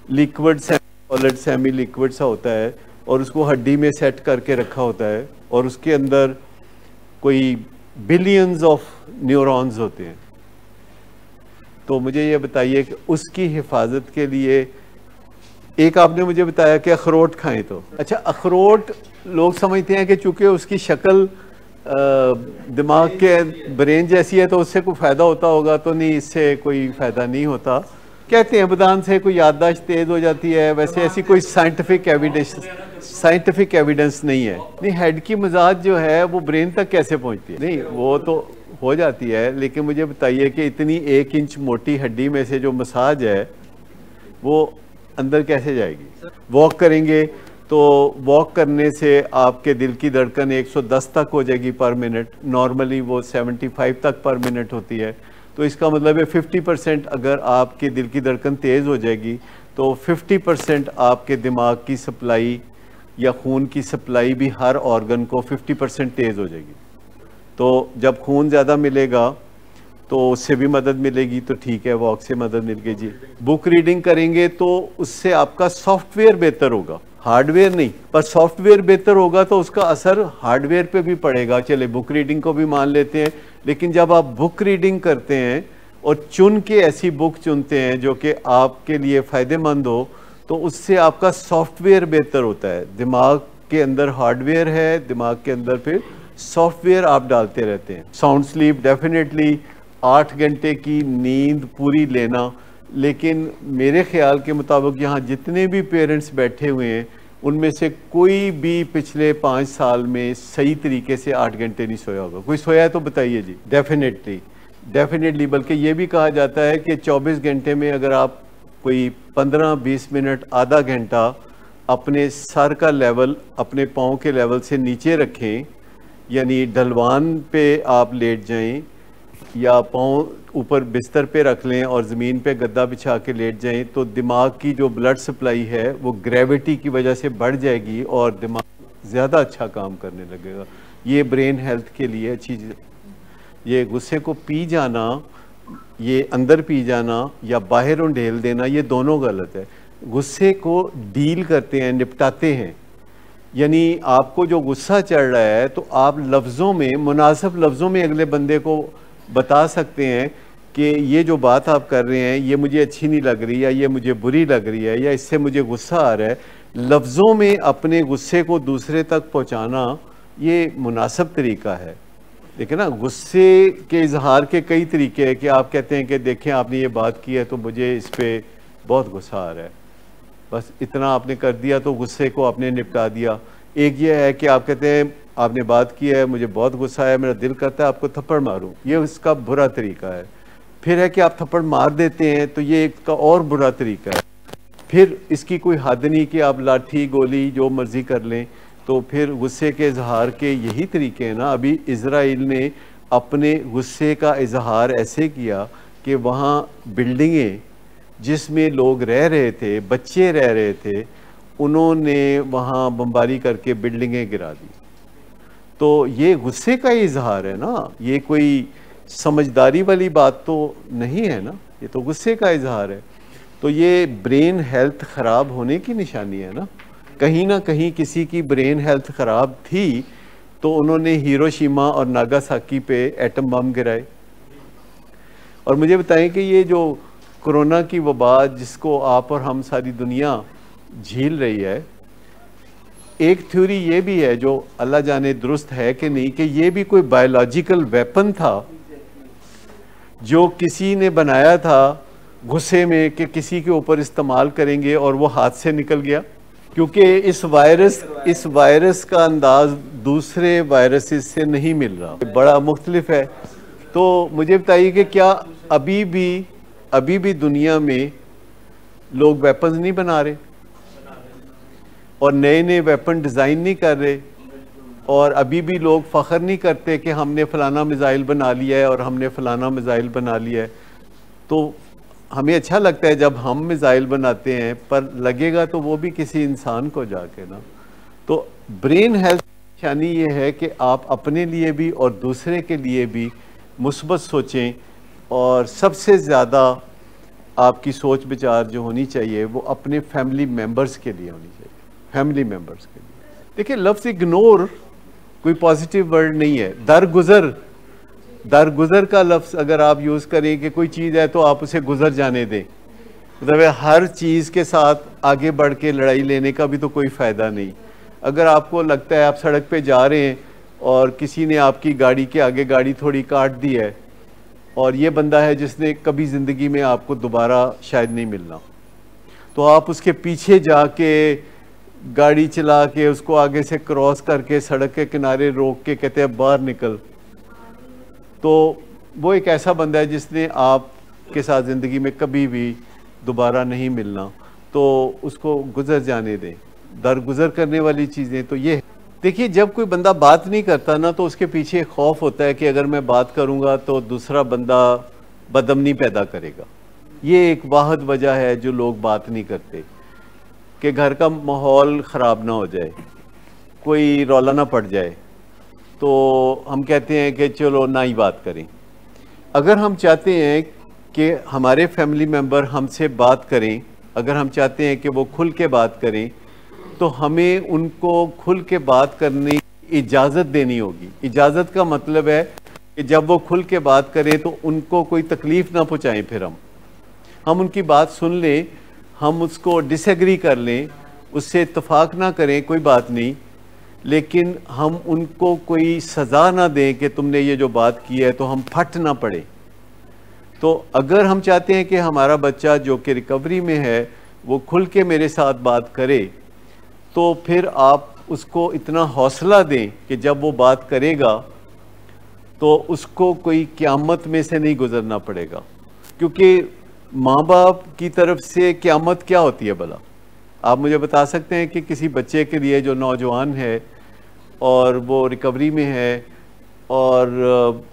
लिक्विड सॉलिड सेमी लिक्विड सा होता है, और उसको हड्डी में सेट करके रखा होता है, और उसके अंदर कोई बिलियंस ऑफ न्यूरॉन्स होते हैं। तो मुझे ये बताइए कि उसकी हिफाजत के लिए, एक आपने मुझे बताया कि अखरोट खाएं, तो अच्छा, अखरोट लोग समझते हैं कि चूंकि उसकी शक्ल दिमाग के ब्रेन जैसी है तो उससे कोई फ़ायदा होता होगा, तो नहीं, इससे कोई फ़ायदा नहीं होता। कहते हैं बादाम से कोई याददाश्त तेज़ हो जाती है, वैसे ऐसी कोई साइंटिफिक एविडेंस नहीं है। नहीं, हेड की मसाज जो है वो ब्रेन तक कैसे पहुंचती है? नहीं, वो तो हो जाती है, लेकिन मुझे बताइए कि इतनी 1 इंच मोटी हड्डी में से जो मसाज है वो अंदर कैसे जाएगी? वॉक करेंगे तो वॉक करने से आपके दिल की धड़कन 110 तक हो जाएगी पर मिनट, नॉर्मली वो 75 तक पर मिनट होती है। तो इसका मतलब है 50% अगर आपके दिल की धड़कन तेज़ हो जाएगी तो 50% आपके दिमाग की सप्लाई या खून की सप्लाई भी हर ऑर्गन को 50% तेज़ हो जाएगी। तो जब खून ज़्यादा मिलेगा तो उससे भी मदद मिलेगी, तो ठीक है, वॉक से मदद मिल गई जी। बुक रीडिंग करेंगे तो उससे आपका सॉफ्टवेयर बेहतर होगा, हार्डवेयर नहीं, पर सॉफ्टवेयर बेहतर होगा तो उसका असर हार्डवेयर पे भी पड़ेगा। चले बुक रीडिंग को भी मान लेते हैं, लेकिन जब आप बुक रीडिंग करते हैं और चुन के ऐसी बुक चुनते हैं जो कि आपके लिए फ़ायदेमंद हो, तो उससे आपका सॉफ्टवेयर बेहतर होता है। दिमाग के अंदर हार्डवेयर है, दिमाग के अंदर फिर सॉफ्टवेयर आप डालते रहते हैं। साउंड स्लीप डेफिनेटली 8 घंटे की नींद पूरी लेना, लेकिन मेरे ख्याल के मुताबिक यहाँ जितने भी पेरेंट्स बैठे हुए हैं उनमें से कोई भी पिछले 5 साल में सही तरीके से 8 घंटे नहीं सोया होगा। कोई सोया है तो बताइए जी। डेफिनेटली बल्कि ये भी कहा जाता है कि 24 घंटे में अगर आप कोई 15-20 मिनट, आधा घंटा अपने सर का लेवल अपने पाँव के लेवल से नीचे रखें, यानी ढलवान पे आप लेट जाएं या पाँव ऊपर बिस्तर पे रख लें और ज़मीन पे गद्दा बिछा के लेट जाएं, तो दिमाग की जो ब्लड सप्लाई है वो ग्रेविटी की वजह से बढ़ जाएगी और दिमाग ज़्यादा अच्छा काम करने लगेगा। ये ब्रेन हेल्थ के लिए अच्छी चीज़। ये गुस्से को पी जाना, ये अंदर पी जाना या बाहर उंडेल देना, ये दोनों गलत है। गुस्से को डील करते हैं, निपटाते हैं। यानी आपको जो गुस्सा चढ़ रहा है तो आप लफ्ज़ों में, मुनासिब लफ्ज़ों में अगले बंदे को बता सकते हैं कि ये जो बात आप कर रहे हैं ये मुझे अच्छी नहीं लग रही, या ये मुझे बुरी लग रही है, या इससे मुझे गुस्सा आ रहा है। लफ्ज़ों में अपने गुस्से को दूसरे तक पहुंचाना ये मुनासिब तरीका है। देखिए ना, गुस्से के इजहार के कई तरीके हैं कि आप कहते हैं कि देखें आपने ये बात की है तो मुझे इस पर बहुत गुस्सा आ रहा है, बस इतना आपने कर दिया तो गुस्से को आपने निपटा दिया। एक ये है कि आप कहते हैं आपने बात की है, मुझे बहुत गुस्सा है, मेरा दिल करता है आपको थप्पड़ मारूं, ये उसका बुरा तरीका है। फिर है कि आप थप्पड़ मार देते हैं तो ये इसका और बुरा तरीका है। फिर इसकी कोई हद नहीं कि आप लाठी गोली जो मर्जी कर लें। तो फिर गुस्से के इजहार के यही तरीके हैं ना। अभी इजराइल ने अपने गुस्से का इजहार ऐसे किया कि वहाँ बिल्डिंगें जिसमें लोग रह रहे थे, बच्चे रह रहे थे, उन्होंने वहाँ बमबारी करके बिल्डिंगें गिरा दी। तो ये गुस्से का ही इजहार है ना, ये कोई समझदारी वाली बात तो नहीं है ना, ये तो गुस्से का इजहार है। तो ये ब्रेन हेल्थ ख़राब होने की निशानी है ना कहीं किसी की ब्रेन हेल्थ ख़राब थी तो उन्होंने हिरोशिमा और नागासाकी पे एटम बम गिराए। और मुझे बताएं कि ये जो कोरोना की वबा जिसको आप और हम सारी दुनिया झेल रही है, एक थ्योरी ये भी है जो अल्लाह जाने दुरुस्त है कि नहीं, कि ये भी कोई बायोलॉजिकल वेपन था जो किसी ने बनाया था गुस्से में कि किसी के ऊपर इस्तेमाल करेंगे और वो हाथ से निकल गया। क्योंकि इस वायरस का अंदाज दूसरे वायरसेस से नहीं मिल रहा, बड़ा मुख्तलिफ है। तो मुझे बताइए कि क्या अभी भी दुनिया में लोग वेपन्स नहीं बना रहे और नए नए वेपन डिज़ाइन नहीं कर रहे, और अभी भी लोग फ़ख्र नहीं करते कि हमने फ़लाना मिज़ाइल बना लिया है और हमने फ़लाना मिज़ाइल बना लिया है। तो हमें अच्छा लगता है जब हम मिज़ाइल बनाते हैं, पर लगेगा तो वो भी किसी इंसान को जाके ना। तो ब्रेन हेल्थ निशानी ये है कि आप अपने लिए भी और दूसरे के लिए भी मुस्बत सोचें, और सबसे ज़्यादा आपकी सोच विचार जो होनी चाहिए वो अपने फैमिली मेम्बर्स के लिए होनी चाहिए, फैमिली मेम्बर्स के लिए। देखिए, लफ्ज़ इग्नोर कोई पॉजिटिव वर्ड नहीं है। दरगुजर का लफ्ज़ अगर आप यूज़ करें कि कोई चीज़ है तो आप उसे गुजर जाने दें, मतलब हर चीज़ के साथ आगे बढ़ के लड़ाई लेने का भी तो कोई फ़ायदा नहीं। अगर आपको लगता है आप सड़क पे जा रहे हैं और किसी ने आपकी गाड़ी के आगे गाड़ी थोड़ी काट दी है, और ये बंदा है जिसने कभी ज़िंदगी में आपको दोबारा शायद नहीं मिलना, तो आप उसके पीछे जाके गाड़ी चला के उसको आगे से क्रॉस करके सड़क के किनारे रोक के कहते हैं बाहर निकल, तो वो एक ऐसा बंदा है जिसने आपके साथ ज़िंदगी में कभी भी दोबारा नहीं मिलना, तो उसको गुजर जाने दें। दरगुजर करने वाली चीज़ें तो ये। देखिए, जब कोई बंदा बात नहीं करता ना तो उसके पीछे खौफ होता है कि अगर मैं बात करूँगा तो दूसरा बंदा बदअमनी पैदा करेगा। ये एक वाहिद वजह है जो लोग बात नहीं करते, कि घर का माहौल ख़राब ना हो जाए, कोई रौला ना पड़ जाए, तो हम कहते हैं कि चलो ना ही बात करें। अगर हम चाहते हैं कि हमारे फैमिली मेम्बर हमसे बात करें, अगर हम चाहते हैं कि वो खुल के बात करें, तो हमें उनको खुल के बात करने की इजाज़त देनी होगी। इजाज़त का मतलब है कि जब वो खुल के बात करें तो उनको कोई तकलीफ़ ना पहुँचाएं, फिर हम उनकी बात सुन लें, हम उसको डिसएग्री कर लें, उससे इत्तेफाक ना करें, कोई बात नहीं, लेकिन हम उनको कोई सज़ा ना दें कि तुमने ये जो बात की है, तो हम फट ना पड़े। तो अगर हम चाहते हैं कि हमारा बच्चा जो कि रिकवरी में है वो खुल के मेरे साथ बात करे, तो फिर आप उसको इतना हौसला दें कि जब वो बात करेगा तो उसको कोई क़यामत में से नहीं गुजरना पड़ेगा। क्योंकि माँ बाप की तरफ से क़यामत क्या होती है भला? आप मुझे बता सकते हैं कि किसी बच्चे के लिए जो नौजवान है और वो रिकवरी में है और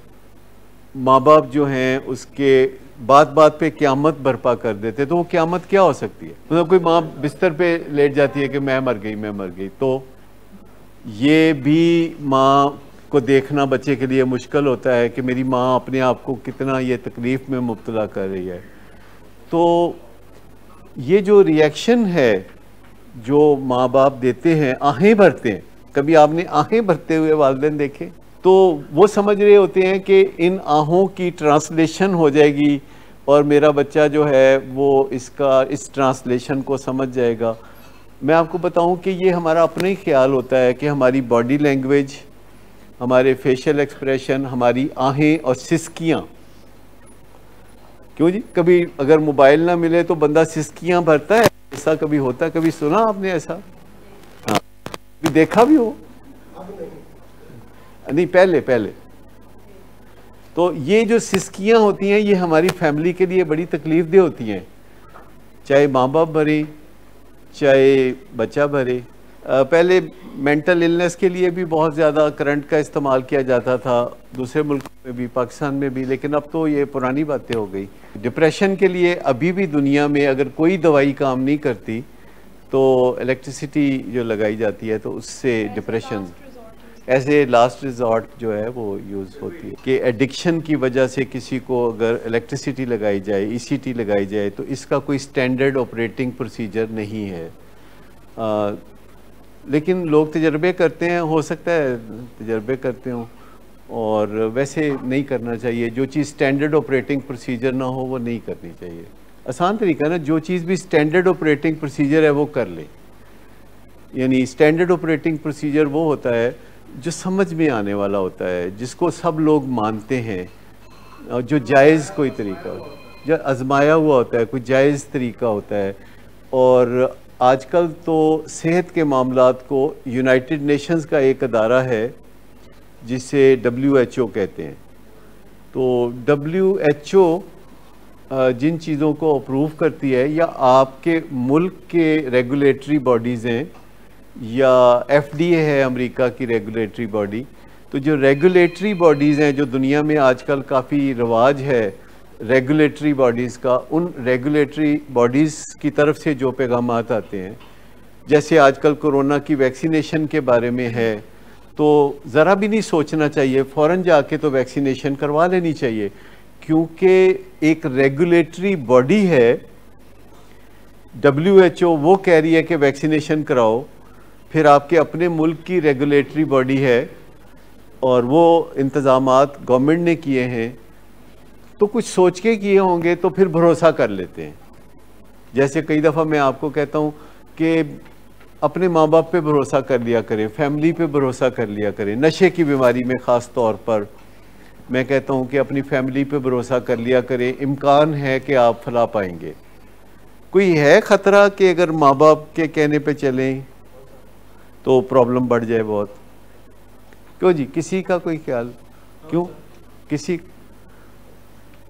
माँ बाप जो हैं उसके बात बात पे क़यामत बर्पा कर देते, तो वो क़यामत क्या हो सकती है? मतलब कोई माँ बिस्तर पे लेट जाती है कि मैं मर गई, तो ये भी माँ को देखना बच्चे के लिए मुश्किल होता है कि मेरी माँ अपने आप को कितना ये तकलीफ़ में मुब्तला कर रही है। तो ये जो रिएक्शन है जो माँ बाप देते हैं, आहें भरते हैं, कभी आपने आहें भरते हुए वालिदैन देखे? तो वो समझ रहे होते हैं कि इन आहों की ट्रांसलेशन हो जाएगी और मेरा बच्चा जो है वो इस ट्रांसलेशन को समझ जाएगा। मैं आपको बताऊं कि ये हमारा अपना ही ख्याल होता है कि हमारी बॉडी लैंग्वेज, हमारे फेशियल एक्सप्रेशन, हमारी आहें और सिसकियाँ, क्यों जी, कभी अगर मोबाइल ना मिले तो बंदा सिसकियाँ भरता है, ऐसा कभी होता है? कभी सुना आपने ऐसा? हाँ, कभी देखा भी हो? नहीं, पहले। तो ये जो सिसकियाँ होती हैं ये हमारी फैमिली के लिए बड़ी तकलीफ़देह होती हैं, चाहे माँ बाप भरे चाहे बच्चा भरे। पहले मेंटल इलनेस के लिए भी बहुत ज़्यादा करंट का इस्तेमाल किया जाता था, दूसरे मुल्कों में भी, पाकिस्तान में भी, लेकिन अब तो ये पुरानी बातें हो गई। डिप्रेशन के लिए अभी भी दुनिया में अगर कोई दवाई काम नहीं करती तो इलेक्ट्रिसिटी जो लगाई जाती है तो उससे डिप्रेशन ऐसे लास्ट रिजॉर्ट जो है वो यूज़ होती है कि एडिक्शन की वजह से किसी को अगर इलेक्ट्रिसिटी लगाई जाए, ईसीटी लगाई जाए, तो इसका कोई स्टैंडर्ड ऑपरेटिंग प्रोसीजर नहीं है। लेकिन लोग तजर्बे करते हैं, हो सकता है तजर्बे करते हों, और वैसे नहीं करना चाहिए। जो चीज़ स्टैंडर्ड ऑपरेटिंग प्रोसीजर ना हो वो नहीं करनी चाहिए। आसान तरीका ना, जो चीज़ भी स्टैंडर्ड ऑपरेटिंग प्रोसीजर है वो कर ले। यानी स्टैंडर्ड ऑपरेटिंग प्रोसीजर वो होता है जो समझ में आने वाला होता है, जिसको सब लोग मानते हैं, और जो जायज़ कोई तरीका होता है, जो आजमाया हुआ होता है, कोई जायज़ तरीका होता है। और आजकल तो सेहत के मामलात को यूनाइटेड नेशंस का एक अदारा है जिसे WHO कहते हैं। तो WHO जिन चीज़ों को अप्रूव करती है, या आपके मुल्क के रेगुलेटरी बॉडीज़ हैं या FDA है अमेरिका की रेगुलेटरी बॉडी, तो जो रेगुलेटरी बॉडीज़ हैं जो दुनिया में आजकल काफ़ी रवाज है रेगुलेटरी बॉडीज़ का, उन रेगुलेटरी बॉडीज़ की तरफ से जो पैगामात आते हैं, जैसे आजकल कोरोना की वैक्सीनेशन के बारे में है, तो ज़रा भी नहीं सोचना चाहिए, फ़ौरन जाके तो वैक्सीनेशन करवा लेनी चाहिए, क्योंकि एक रेगुलेटरी बॉडी है WHO, वो कह रही है कि वैक्सीनेशन कराओ। फिर आपके अपने मुल्क की रेगुलेटरी बॉडी है और वो इंतज़ामात गवर्नमेंट ने किए हैं, तो कुछ सोच के किए होंगे तो फिर भरोसा कर लेते हैं। जैसे कई दफ़ा मैं आपको कहता हूँ कि अपने माँ बाप पे भरोसा कर लिया करें, फैमिली पे भरोसा कर लिया करें। नशे की बीमारी में ख़ास तौर पर मैं कहता हूँ कि अपनी फैमिली पे भरोसा कर लिया करें, इम्कान है कि आप फला पाएंगे। कोई है ख़तरा कि अगर माँ बाप के कहने पे चलें तो प्रॉब्लम बढ़ जाए बहुत? क्यों जी, किसी का कोई ख्याल? क्यों? किसी,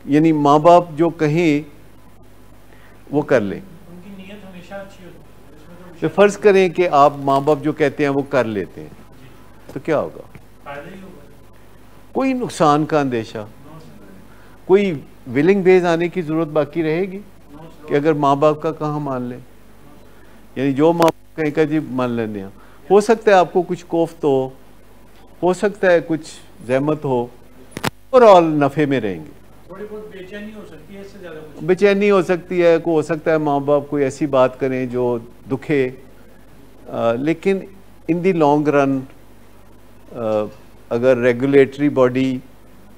यानी माँ बाप जो कहें वो कर लें, उनकी नीयत हमेशा अच्छी होती है। तो फ़र्ज़ करें कि आप माँ बाप जो कहते हैं वो कर लेते हैं, तो क्या होगा? फायदा ही होगा। कोई नुकसान का अंदेशा, कोई विलिंग बेस आने की ज़रूरत बाकी रहेगी कि अगर माँ बाप का कहाँ मान लें? यानी जो माँ बाप कहें का जी मान लेने हैं। हो सकता है आपको कुछ कोफ्त हो सकता है कुछ जहमत हो, ओवरऑल नफ़े में रहेंगे। थोड़ी बहुत बेचैनी हो सकती है, इससे ज़्यादा कुछ बेचैनी हो सकती है, हो सकता है माँ बाप कोई ऐसी बात करें जो दुखे, लेकिन इन दी लॉन्ग रन अगर रेगुलेटरी बॉडी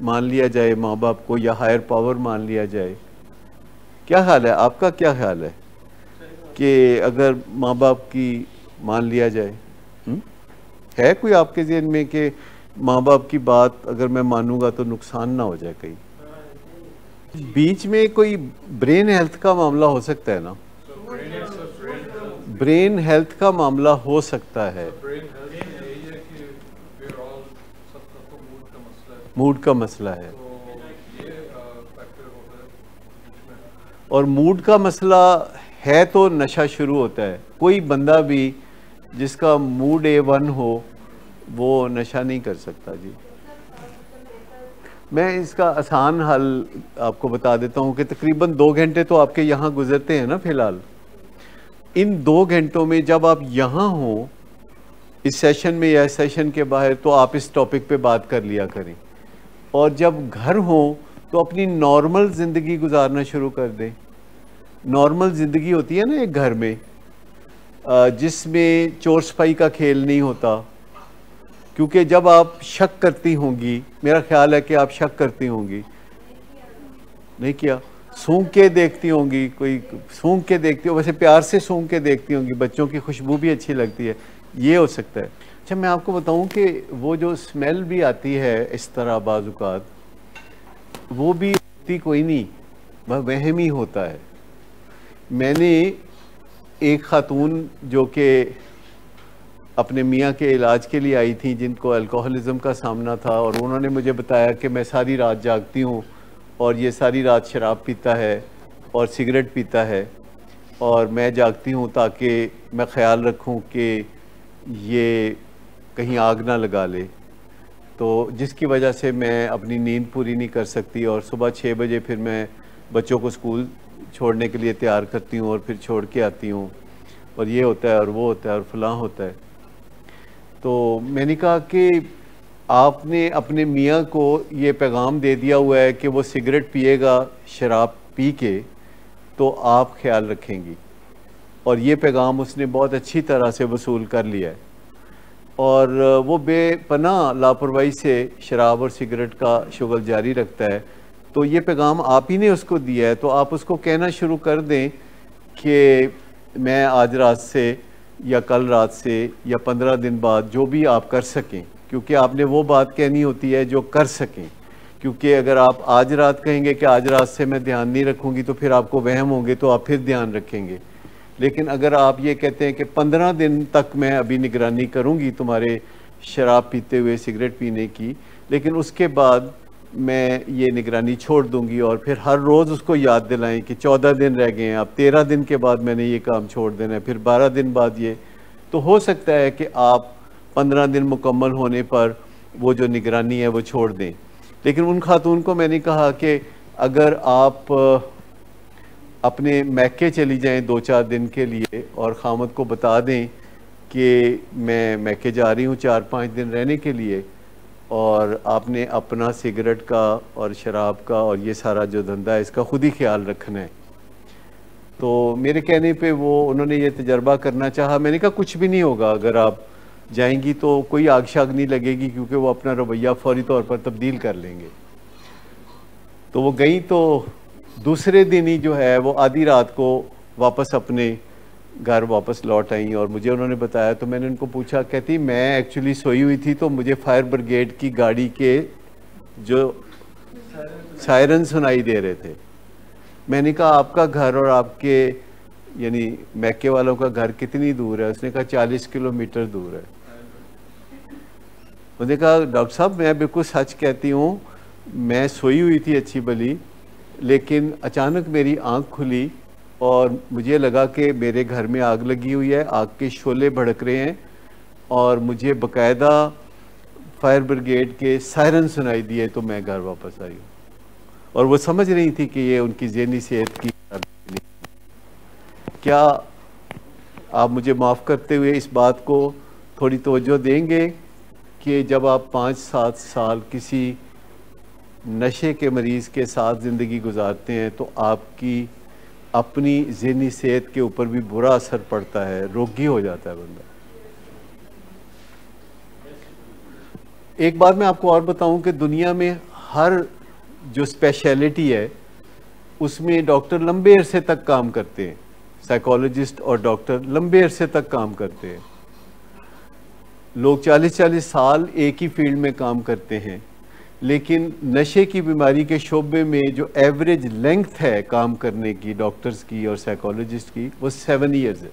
मान लिया जाए माँ बाप को, या हायर पावर मान लिया जाए, क्या ख्याल है आपका? क्या ख्याल है? कि अगर माँ बाप की मान लिया जाए, है कोई आपके ज़हन में कि माँ बाप की बात अगर मैं मानूंगा तो नुकसान ना हो जाए कहीं? बीच में कोई ब्रेन हेल्थ का मामला हो सकता है ना? ब्रेन हेल्थ का मामला हो सकता है, मूड का मसला है। और मूड का मसला है तो नशा शुरू होता है। कोई बंदा भी जिसका मूड A1 हो वो नशा नहीं कर सकता जी। मैं इसका आसान हल आपको बता देता हूँ कि तकरीबन 2 घंटे तो आपके यहाँ गुजरते हैं ना फ़िलहाल। इन 2 घंटों में जब आप यहाँ हो इस सेशन में या सेशन के बाहर, तो आप इस टॉपिक पे बात कर लिया करें, और जब घर हो तो अपनी नॉर्मल ज़िंदगी गुजारना शुरू कर दें। नॉर्मल ज़िंदगी होती है ना एक घर में, जिसमें चोर सिपाही का खेल नहीं होता। क्योंकि जब आप शक करती होंगी, मेरा ख्याल है कि आप शक करती होंगी, नहीं किया, सूंघ के देखती होंगी, कोई सूंघ के देखती हो, वैसे प्यार से सूंघ के देखती होंगी, बच्चों की खुशबू भी अच्छी लगती है, ये हो सकता है। अच्छा, मैं आपको बताऊं कि वो जो स्मेल भी आती है इस तरह बाज़-औक़ात, वो भी होती कोई नहीं, वह वहम ही होता है। मैंने एक ख़ातून जो कि अपने मियाँ के इलाज के लिए आई थी, जिनको अल्कोहलिज़म का सामना था, और उन्होंने मुझे बताया कि मैं सारी रात जागती हूँ और ये सारी रात शराब पीता है और सिगरेट पीता है, और मैं जागती हूँ ताकि मैं ख़्याल रखूँ कि ये कहीं आग ना लगा ले, तो जिसकी वजह से मैं अपनी नींद पूरी नहीं कर सकती, और सुबह 6 बजे फिर मैं बच्चों को स्कूल छोड़ने के लिए तैयार करती हूँ और फिर छोड़ के आती हूँ, और ये होता है और वो होता है और फलां होता है। तो मैंने कहा कि आपने अपने मियाँ को ये पैगाम दे दिया हुआ है कि वो सिगरेट पिएगा शराब पी के, तो आप ख्याल रखेंगी, और ये पैगाम उसने बहुत अच्छी तरह से वसूल कर लिया है, और वो बेपनाह लापरवाही से शराब और सिगरेट का शुगल जारी रखता है। तो ये पैगाम आप ही ने उसको दिया है, तो आप उसको कहना शुरू कर दें कि मैं आज रात से या कल रात से या 15 दिन बाद जो भी आप कर सकें, क्योंकि आपने वो बात कहनी होती है जो कर सकें। क्योंकि अगर आप आज रात कहेंगे कि आज रात से मैं ध्यान नहीं रखूँगी, तो फिर आपको वहम होंगे, तो आप फिर ध्यान रखेंगे। लेकिन अगर आप ये कहते हैं कि 15 दिन तक मैं अभी निगरानी करूँगी तुम्हारे शराब पीते हुए, सिगरेट पीने की, लेकिन उसके बाद मैं ये निगरानी छोड़ दूंगी, और फिर हर रोज़ उसको याद दिलाएं कि 14 दिन रह गए हैं, अब 13 दिन के बाद मैंने ये काम छोड़ देना है, फिर 12 दिन बाद ये, तो हो सकता है कि आप 15 दिन मुकम्मल होने पर वो जो निगरानी है वो छोड़ दें। लेकिन उन खातून को मैंने कहा कि अगर आप अपने मैके चली जाएं 2-4 दिन के लिए, और खामद को बता दें कि मैं मैके जा रही हूँ 4-5 दिन रहने के लिए, और आपने अपना सिगरेट का और शराब का और ये सारा जो धंधा है इसका खुद ही ख्याल रखना है। तो मेरे कहने पे वो उन्होंने ये तजर्बा करना चाहा। मैंने कहा कुछ भी नहीं होगा, अगर आप जाएंगी तो कोई आग शाग नहीं लगेगी, क्योंकि वो अपना रवैया फौरी तौर पर तब्दील कर लेंगे। तो वो गई, तो दूसरे दिन ही जो है वो आधी रात को वापस अपने घर वापस लौट आई, और मुझे उन्होंने बताया। तो मैंने उनको पूछा, कहती मैं एक्चुअली सोई हुई थी, तो मुझे फायर ब्रिगेड की गाड़ी के जो सायरन सुनाई दे रहे थे। मैंने कहा आपका घर और आपके यानी मैके वालों का घर कितनी दूर है? उसने कहा 40 किलोमीटर दूर है। उसने कहा डॉक्टर साहब मैं बिल्कुल सच कहती हूँ, मैं सोई हुई थी अच्छी भली, लेकिन अचानक मेरी आंख खुली और मुझे लगा कि मेरे घर में आग लगी हुई है, आग के शोले भड़क रहे हैं, और मुझे बकायदा फायर ब्रिगेड के सायरन सुनाई दिए, तो मैं घर वापस आई हूँ। और वो समझ रही थी कि ये उनकी ज़हनी सेहत की। क्या आप मुझे माफ़ करते हुए इस बात को थोड़ी तवज्जो देंगे कि जब आप 5-7 साल किसी नशे के मरीज़ के साथ ज़िंदगी गुजारते हैं, तो आपकी अपनी ज़हनी सेहत के ऊपर भी बुरा असर पड़ता है, रोगी हो जाता है बंदा। एक बात मैं आपको और बताऊं कि दुनिया में हर जो स्पेशलिटी है उसमें डॉक्टर लंबे अरसे तक काम करते हैं। साइकोलॉजिस्ट और डॉक्टर लंबे अरसे तक काम करते हैं। लोग 40-40 साल एक ही फील्ड में काम करते हैं, लेकिन नशे की बीमारी के शोबे में जो एवरेज लेंथ है काम करने की डॉक्टर्स की और साइकोलॉजिस्ट की वो 7 ईयर्स है।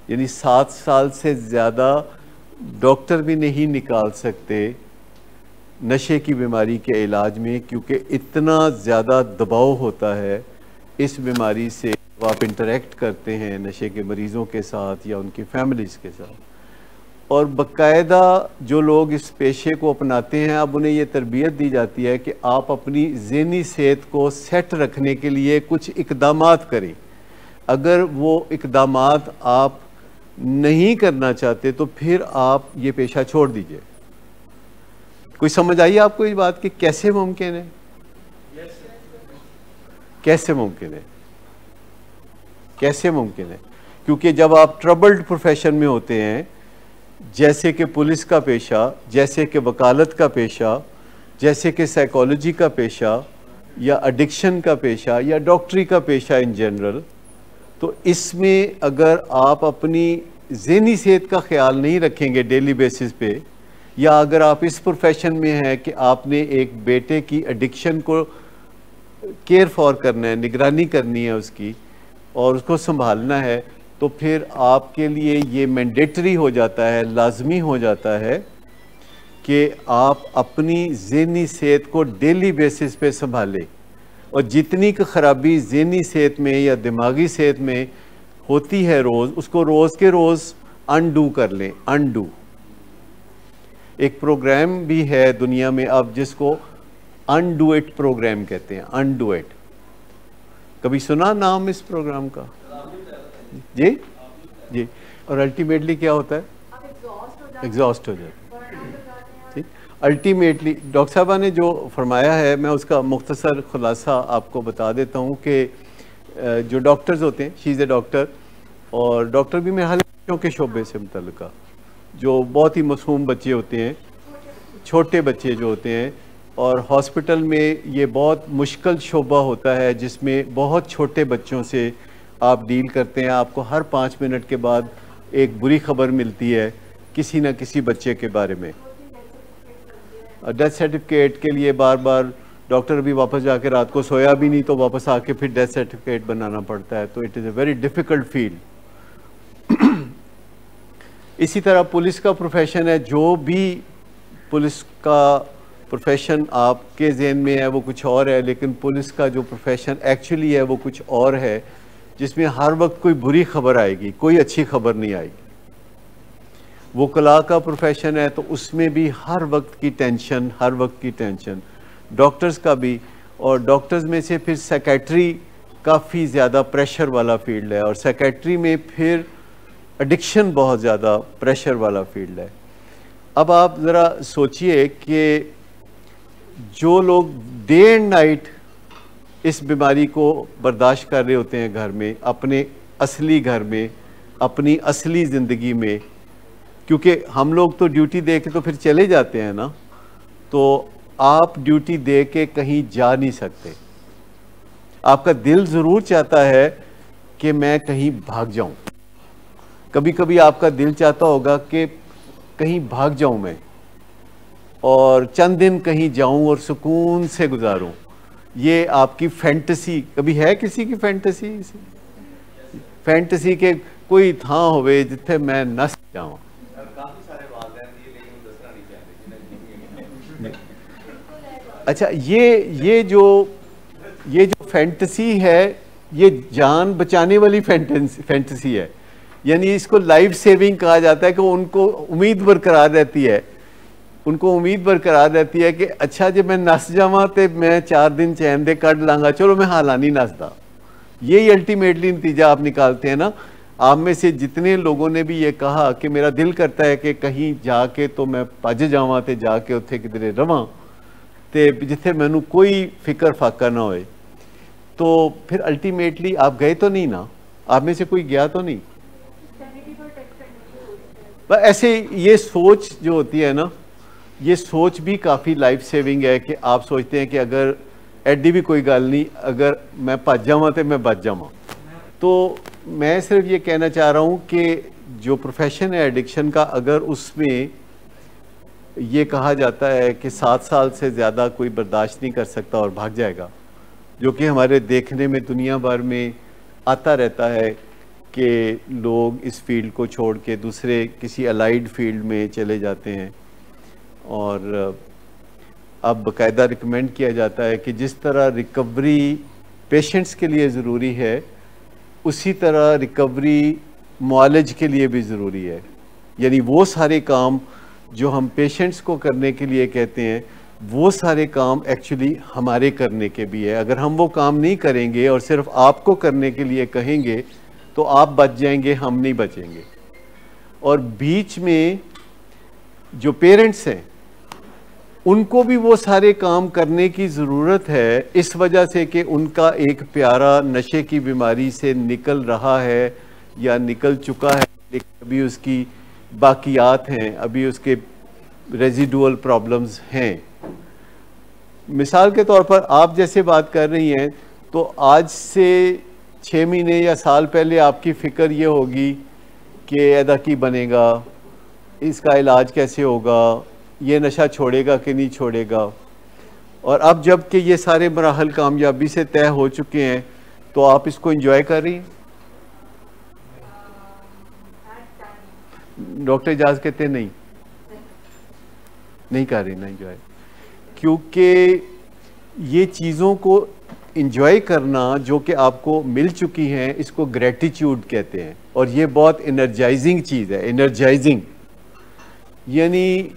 यानी 7 साल से ज़्यादा डॉक्टर भी नहीं निकाल सकते नशे की बीमारी के इलाज में, क्योंकि इतना ज़्यादा दबाव होता है इस बीमारी से। आप इंटरेक्ट करते हैं नशे के मरीज़ों के साथ या उनकी फैमिलीज़ के साथ, और बाकायदा जो लोग इस पेशे को अपनाते हैं अब उन्हें ये तरबियत दी जाती है कि आप अपनी ज़हनी सेहत को सेट रखने के लिए कुछ इक़दामात करें। अगर वो इक़दामात आप नहीं करना चाहते तो फिर आप ये पेशा छोड़ दीजिए। कोई समझ आई आपको इस बात की कैसे मुमकिन है? कैसे मुमकिन है? कैसे मुमकिन है? क्योंकि जब आप ट्रबल्ड प्रोफेशन में होते हैं, जैसे कि पुलिस का पेशा, जैसे कि वकालत का पेशा, जैसे कि साइकोलॉजी का पेशा या एडिक्शन का पेशा या डॉक्टरी का पेशा इन जनरल, तो इसमें अगर आप अपनी ज़हनी सेहत का ख्याल नहीं रखेंगे डेली बेसिस पे, या अगर आप इस प्रोफेशन में हैं कि आपने एक बेटे की एडिक्शन को केयर फॉर करना है, निगरानी करनी है उसकी और उसको संभालना है, तो फिर आपके लिए ये मैंडेटरी हो जाता है, लाजमी हो जाता है कि आप अपनी ज़हनी सेहत को डेली बेसिस पे संभालें। और जितनी की ख़राबी ज़हनी सेहत में या दिमागी सेहत में होती है रोज़, उसको रोज़ के रोज़ अनडू कर लें। अनडू एक प्रोग्राम भी है दुनिया में अब जिसको अनडू इट प्रोग्राम कहते हैं। अनडू इट, कभी सुना नाम इस प्रोग्राम का? जी जी। और अल्टीमेटली क्या होता है? एग्जॉस्ट हो जाते हैं। ठीक, अल्टीमेटली डॉक्टर साहबा ने जो फरमाया है मैं उसका मुख्तसर खुलासा आपको बता देता हूँ कि जो डॉक्टर्स होते हैं, शी इज़ ए डॉक्टर, और डॉक्टर भी मेरे हाल बच्चों के शोबे से मुतल्लिका, जो बहुत ही मासूम बच्चे होते हैं, छोटे बच्चे जो होते हैं, और हॉस्पिटल में ये बहुत मुश्किल शोबा होता है जिसमें बहुत छोटे बच्चों से आप डील करते हैं। आपको हर 5 मिनट के बाद एक बुरी खबर मिलती है किसी न किसी बच्चे के बारे में। डेथ सर्टिफिकेट के लिए बार बार डॉक्टर भी वापस जाके रात को सोया भी नहीं तो वापस आके फिर डेथ सर्टिफिकेट बनाना पड़ता है। तो it is a very difficult field. इसी तरह पुलिस का प्रोफेशन है, जो भी पुलिस का प्रोफेशन आपके ज़हन में है वो कुछ और है, लेकिन पुलिस का जो प्रोफेशन एक्चुअली है वो कुछ और है, जिसमें हर वक्त कोई बुरी खबर आएगी, कोई अच्छी खबर नहीं आएगी। वकला का प्रोफेशन है तो उसमें भी हर वक्त की टेंशन, हर वक्त की टेंशन। डॉक्टर्स का भी, और डॉक्टर्स में से फिर सेक्रेटरी काफ़ी ज़्यादा प्रेशर वाला फील्ड है, और सेक्रेटरी में फिर एडिक्शन बहुत ज़्यादा प्रेशर वाला फील्ड है। अब आप ज़रा सोचिए कि जो लोग डे एंड नाइट इस बीमारी को बर्दाश्त कर रहे होते हैं घर में, अपने असली घर में, अपनी असली ज़िंदगी में, क्योंकि हम लोग तो ड्यूटी दे के तो फिर चले जाते हैं ना, तो आप ड्यूटी दे के कहीं जा नहीं सकते। आपका दिल ज़रूर चाहता है कि मैं कहीं भाग जाऊं। कभी कभी आपका दिल चाहता होगा कि कहीं भाग जाऊं मैं और चंद दिन कहीं जाऊं और सुकून से गुजारूं। ये आपकी फैंटेसी, कभी है किसी की फैंटेसी? फैंटेसी के कोई था होवे जिथे मैं नस जाऊं। अच्छा, ये जो फैंटेसी है, ये जान बचाने वाली फैंटेसी है, यानी इसको लाइफ सेविंग कहा जाता है कि उनको उम्मीद बरकरार रहती है, उनको उम्मीद बरकरार रहती है कि अच्छा जब मैं नस जावा तो मैं 4 दिन चैन दे कट लांगा, चलो मैं हाला नहीं नसदा। यही अल्टीमेटली नतीजा आप निकालते हैं ना। आप में से जितने लोगों ने भी ये कहा कि मेरा दिल करता है कि कहीं जाके तो मैं भज जावा तो जाके उत्थे किधरे रवां ते जिथे मैनू कोई फिक्र फाका ना होए, तो फिर अल्टीमेटली आप गए तो नहीं ना, आप में से कोई गया तो नहीं। पर ऐसे ये सोच जो होती है ना, ये सोच भी काफ़ी लाइफ सेविंग है कि आप सोचते हैं कि अगर एडी भी कोई गल नहीं, अगर मैं भज जावां तो मैं बच जावां। तो मैं सिर्फ ये कहना चाह रहा हूँ कि जो प्रोफेशन है एडिक्शन का, अगर उसमें ये कहा जाता है कि 7 साल से ज़्यादा कोई बर्दाश्त नहीं कर सकता और भाग जाएगा, जो कि हमारे देखने में दुनिया भर में आता रहता है कि लोग इस फील्ड को छोड़ के दूसरे किसी अलाइड फील्ड में चले जाते हैं। और अब बाकायदा रिकमेंड किया जाता है कि जिस तरह रिकवरी पेशेंट्स के लिए ज़रूरी है, उसी तरह रिकवरी मुआलिज के लिए भी ज़रूरी है। यानी वो सारे काम जो हम पेशेंट्स को करने के लिए कहते हैं, वो सारे काम एक्चुअली हमारे करने के भी है। अगर हम वो काम नहीं करेंगे और सिर्फ आपको करने के लिए कहेंगे तो आप बच जाएंगे, हम नहीं बचेंगे। और बीच में जो पेरेंट्स हैं उनको भी वो सारे काम करने की ज़रूरत है, इस वजह से कि उनका एक प्यारा नशे की बीमारी से निकल रहा है या निकल चुका है, लेकिन अभी उसकी बाकियात हैं, अभी उसके रेजिडुअल प्रॉब्लम्स हैं। मिसाल के तौर पर आप जैसे बात कर रही हैं, तो आज से 6 महीने या साल पहले आपकी फ़िक्र ये होगी कि ऐदा की बनेगा, इसका इलाज कैसे होगा, ये नशा छोड़ेगा कि नहीं छोड़ेगा। और अब जब कि ये सारे मराहल कामयाबी से तय हो चुके हैं, तो आप इसको एंजॉय कर रही हैं। डॉक्टर इजाज़ कहते नहीं कर रही ना एंजॉय, क्योंकि ये चीज़ों को एंजॉय करना जो कि आपको मिल चुकी हैं, इसको ग्रेटिट्यूड कहते हैं। और ये बहुत एनर्जाइजिंग चीज़ है। एनर्जाइजिंग यानी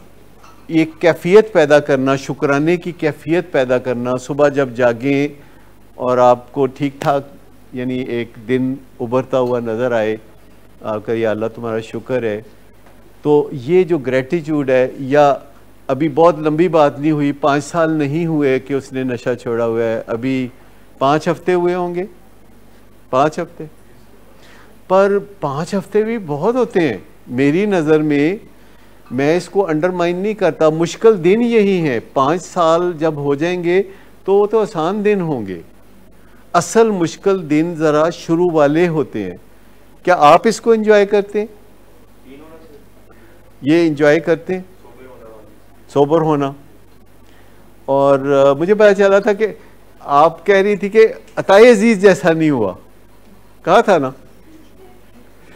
एक कैफियत पैदा करना, शुक्राने की कैफियत पैदा करना। सुबह जब जागें और आपको ठीक ठाक यानी एक दिन उभरता हुआ नज़र आए, आपका या अल्लाह तुम्हारा शुक्र है, तो ये जो ग्रेटिट्यूड है। या अभी बहुत लंबी बात नहीं हुई, 5 साल नहीं हुए कि उसने नशा छोड़ा हुआ है, अभी 5 हफ्ते हुए होंगे, 5 हफ्ते। पर 5 हफ्ते भी बहुत होते हैं मेरी नज़र में। मैं इसको अंडरमाइन नहीं करता। मुश्किल दिन यही है। 5 साल जब हो जाएंगे तो वो तो आसान दिन होंगे। असल मुश्किल दिन ज़रा शुरू वाले होते हैं। क्या आप इसको एंजॉय करते हैं? ये एंजॉय करते हैं, सोबर होना। और मुझे पता चला था कि आप कह रही थी कि अताए अजीज जैसा नहीं हुआ, कहा था ना।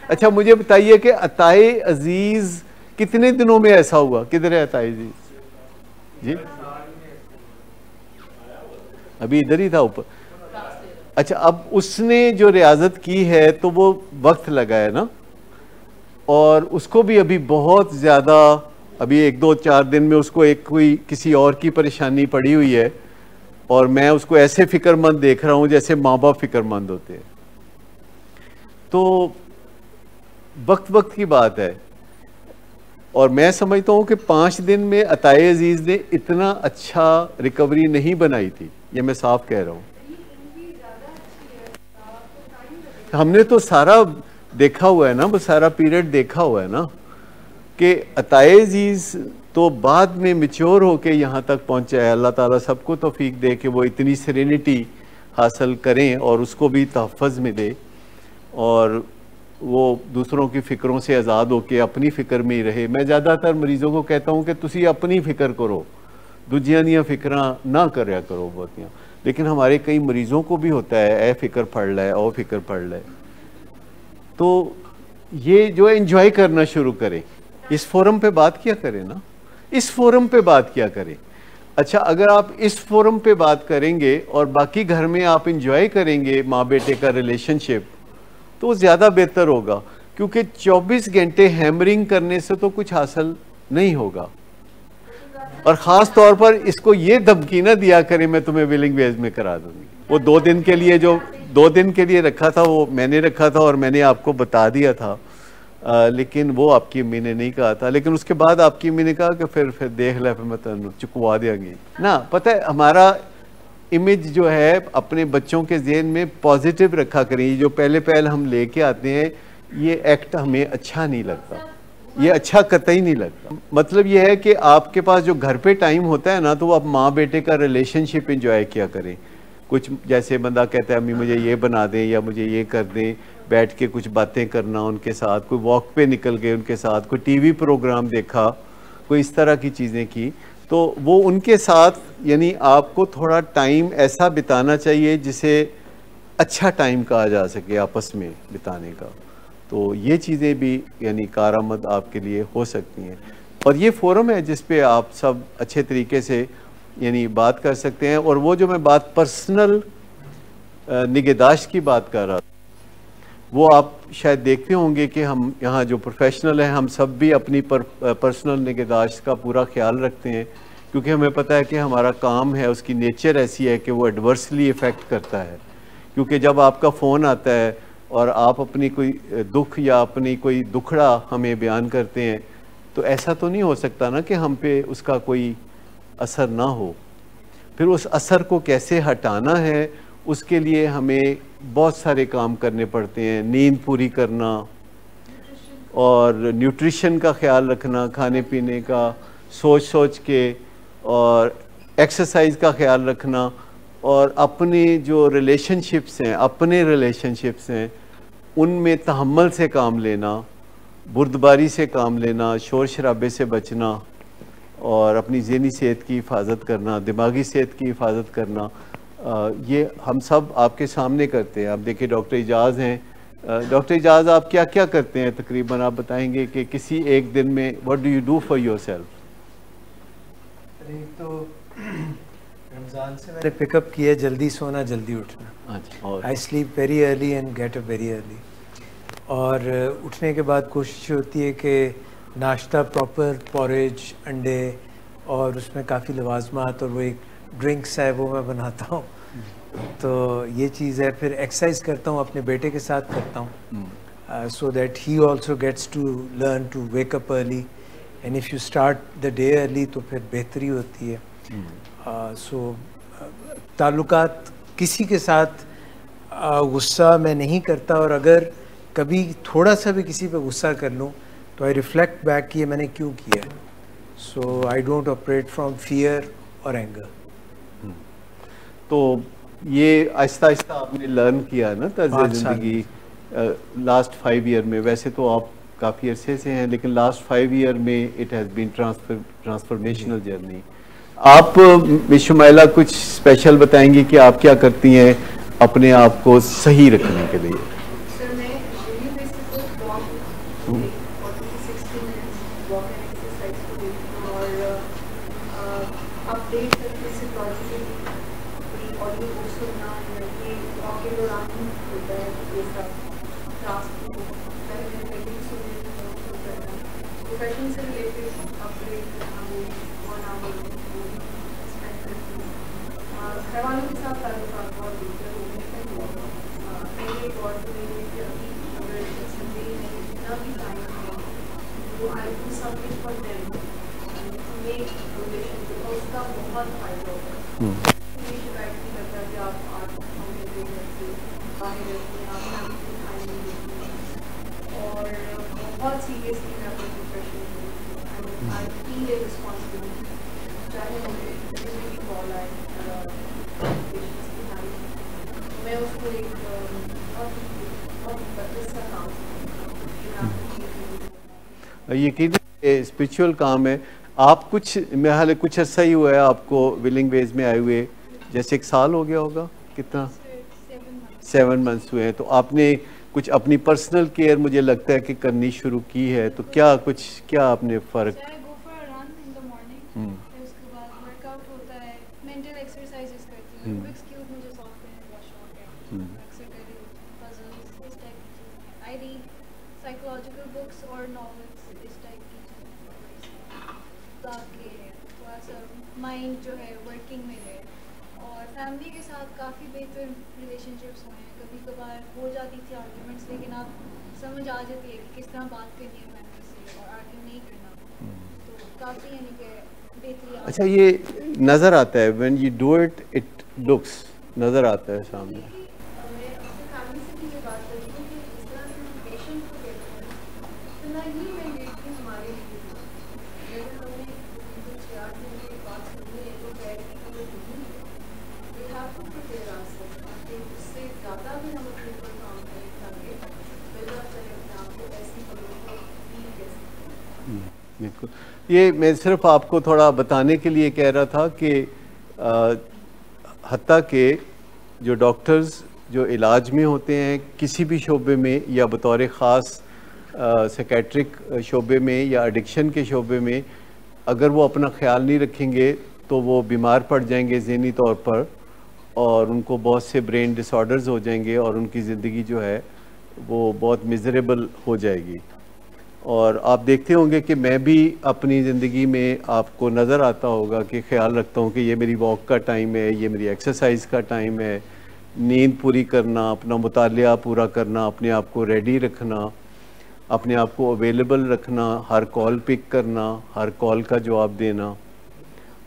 अच्छा मुझे बताइए कि अताए अजीज कितने दिनों में ऐसा हुआ? किधर है अताए अजीज जी? अभी इधर ही था ऊपर। अच्छा, अब उसने जो रियाजत की है तो वो वक्त लगा है ना, और उसको भी अभी बहुत ज़्यादा, अभी 1-2-4 दिन में उसको एक कोई किसी और की परेशानी पड़ी हुई है, और मैं उसको ऐसे फिक्रमंद देख रहा हूँ जैसे माँ बाप फिक्रमंद होते हैं। तो वक्त वक्त की बात है। और मैं समझता हूँ कि 5 दिन में अताए अजीज़ ने इतना अच्छा रिकवरी नहीं बनाई थी, ये मैं साफ कह रहा हूँ। हमने तो सारा देखा हुआ है ना, वो सारा पीरियड देखा हुआ है ना, कि अताए अजीज़ तो बाद में मैच्योर होके यहाँ तक पहुँचा है। अल्लाह ताला सबको तौफीक दे कि वो इतनी सेरेनिटी हासिल करें और उसको भी तहफ़्फ़ुज़ में दे, और वो दूसरों की फ़िक्रों से आज़ाद होके अपनी फ़िक्र में ही रहे। मैं ज़्यादातर मरीज़ों को कहता हूँ कि तुसी अपनी फ़िक्र करो, दूजियां दियां फ़िक्रां ना करया करो बहुतियां। लेकिन हमारे कई मरीज़ों को भी होता है ए फ़िक्र पढ़ ले, ओ फ़िक्र पढ़ ले। तो ये जो एंजॉय करना शुरू करें, इस फोरम पे बात किया करें ना, इस फोरम पे बात किया करें। अच्छा, अगर आप इस फोरम पे बात करेंगे और बाकी घर में आप एंजॉय करेंगे माँ बेटे का रिलेशनशिप, तो ज़्यादा बेहतर होगा। क्योंकि 24 घंटे हैमरिंग करने से तो कुछ हासिल नहीं होगा। और ख़ास तौर पर इसको ये धमकी ना दिया करें मैं तुम्हें विलिंग वेज में करा दूंगी। वो 2 दिन के लिए, जो 2 दिन के लिए रखा था, वो मैंने रखा था और मैंने आपको बता दिया था, लेकिन वो आपकी अम्मी ने नहीं कहा था। लेकिन उसके बाद आपकी अम्मी ने कहा कि फिर देख ले, फिर मैं तेन चुकवा देंगी ना। पता है, हमारा इमेज जो है अपने बच्चों के ज़हन में पॉजिटिव रखा करें। जो पहले हम लेके आते हैं, ये एक्ट हमें अच्छा नहीं लगता, ये अच्छा कतई नहीं लगता। मतलब ये है कि आपके पास जो घर पे टाइम होता है ना, तो वो आप माँ बेटे का रिलेशनशिप एंजॉय किया करें। कुछ जैसे बंदा कहता है अम्मी मुझे ये बना दें या मुझे ये कर दें, बैठ के कुछ बातें करना उनके साथ, कोई वॉक पे निकल गए उनके साथ, कोई टीवी प्रोग्राम देखा, कोई इस तरह की चीज़ें की, तो वो उनके साथ यानी आपको थोड़ा टाइम ऐसा बिताना चाहिए जिसे अच्छा टाइम कहा जा सके आपस में बिताने का। तो ये चीज़ें भी यानी कारआमद आपके लिए हो सकती हैं, और ये फोरम है जिस पे आप सब अच्छे तरीके से यानी बात कर सकते हैं। और वो जो मैं बात पर्सनल निगहदाश्त की बात कर रहा था, वो आप शायद देखते होंगे कि हम यहाँ जो प्रोफेशनल हैं हम सब भी अपनी पर्सनल निगहदाश्त का पूरा ख्याल रखते हैं, क्योंकि हमें पता है कि हमारा काम है, उसकी नेचर ऐसी है कि वो एडवर्सली इफ़ेक्ट करता है। क्योंकि जब आपका फ़ोन आता है और आप अपनी कोई दुख या अपनी कोई दुखड़ा हमें बयान करते हैं, तो ऐसा तो नहीं हो सकता ना कि हम पे उसका कोई असर ना हो। फिर उस असर को कैसे हटाना है, उसके लिए हमें बहुत सारे काम करने पड़ते हैं। नींद पूरी करना और न्यूट्रिशन का ख्याल रखना, खाने पीने का सोच सोच के, और एक्सरसाइज का ख्याल रखना, और अपनी जो रिलेशनशिप्स हैं उनमें तहम्मुल से काम लेना, बुर्दबारी से काम लेना, शोर शराबे से बचना, और अपनी ज़हनी सेहत की हिफाजत करना, दिमागी सेहत की हिफाजत करना। ये हम सब आपके सामने करते हैं। आप देखिए डॉक्टर एजाज़ हैं। डॉक्टर एजाज़ आप क्या क्या करते हैं तकरीबन, आप बताएंगे कि किसी एक दिन में what do you do for yourself? तो रमज़ान से मैंने पिकअप किया जल्दी सोना जल्दी उठना। अच्छा। I sleep very early and get up very early. और उठने के बाद कोशिश होती है कि नाश्ता प्रॉपर, पॉरेज, अंडे, और उसमें काफ़ी लवाजमात, और वो एक ड्रिंक्स है वो मैं बनाता हूँ। तो ये चीज़ है। फिर एक्सरसाइज करता हूँ, अपने बेटे के साथ करता हूँ, so that he also gets to learn to wake up early, and if you start the day early तो फिर बेहतरी होती है। सो ताल्लुकात किसी के साथ गुस्सा मैं नहीं करता, और अगर कभी थोड़ा सा भी किसी पे गुस्सा कर लूँ तो आई रिफ्लेक्ट बैक कि ये मैंने क्यों किया। So I don't operate from fear और एंगर। तो ये आहिस्ता आहिस्ता आपने लर्न किया ना तर्ज़ ज़िंदगी लास्ट 5 ईयर में। वैसे तो आप काफ़ी अरसे से हैं, लेकिन लास्ट 5 ईयर में it has been transformational journey. आप शुमाइला कुछ स्पेशल बताएंगी कि आप क्या करती हैं अपने आप को सही रखने के लिए? सर मैं डेली बेसिस पे वॉक 40 से 60 मिनट्स वॉक एंड एक्सरसाइज को देती हूँ, और अपडेट करके साइकोलॉजिकली कोई ऑडियो बुक सुनना, ये वॉक के दौरान ही होता है। ये सब क्लास को पहले मैं पेंटिंग सुन लेती हूँ, तो करना प्रोफेशन से रिलेटेड अपडेट करना, वो 1 आवर वो स्पेंड करती हूँ। घर वालों के साथ ताल्लुकात बहुत बेहतर हो गए हैं। मेरे गौर में कि अभी अगर संडे में जितना भी टाइम है वो I do something for them to make relation, तो उसका बहुत फायदा होगा। ये शिकायत नहीं करता कि आप 8 घंटे घर से बाहर रहती हैं, आप ना भी टाइम नहीं देती हैं, और बहुत सीरियसली मैं अपने प्रोफेशन में आई फील ए रिस्पॉन्सिबिलिटी, चाहे मुझे किसी भी कॉल आए मैं उसको एक यकीन स्पिरिचुअल काम है। आप कुछ हाल कुछ अर्सा ही हुआ है आपको विलिंग वेज में आए हुए, जैसे 1 साल हो गया होगा, कितना 7 मंथ्स हुए हैं। तो आपने कुछ अपनी पर्सनल केयर मुझे लगता है कि करनी शुरू की है, तो क्या आपने फ़र्क? साइकोलॉजिकल बुक्स और नॉवेल्स इस टाइप की ताकि थोड़ा सा माइंड जो है वर्किंग में है, और फैमिली के साथ काफ़ी बेहतर रिलेशनशिप्स हुए हैं। कभी कभार हो जाती थी आर्ग्यूमेंट्स, लेकिन आप समझ आ जाती है कि किस तरह बात करनी है फैमिली से और आर्ग्यू नहीं करना, तो काफ़ी यानी कि बेहतरीन। अच्छा, ये नज़र आता है when you do it, it looks नज़र आता है सामने। बिल्कुल, ये मैं सिर्फ आपको थोड़ा बताने के लिए कह रहा था कि हत्ता के जो डॉक्टर्स जो इलाज में होते हैं किसी भी शोबे में या बतौर ख़ास साइकेट्रिक शोबे में या एडिक्शन के शोबे में, अगर वो अपना ख्याल नहीं रखेंगे तो वो बीमार पड़ जाएंगे ज़हनी तौर पर, और उनको बहुत से ब्रेन डिसऑर्डर्स हो जाएंगे और उनकी ज़िंदगी जो है वो बहुत मिजरेबल हो जाएगी। और आप देखते होंगे कि मैं भी अपनी ज़िंदगी में आपको नज़र आता होगा कि ख्याल रखता हूँ कि ये मेरी वॉक का टाइम है, ये मेरी एक्सरसाइज का टाइम है, नींद पूरी करना, अपना मुतालिया पूरा करना, अपने आप को रेडी रखना, अपने आप को अवेलेबल रखना, हर कॉल पिक करना, हर कॉल का जवाब देना,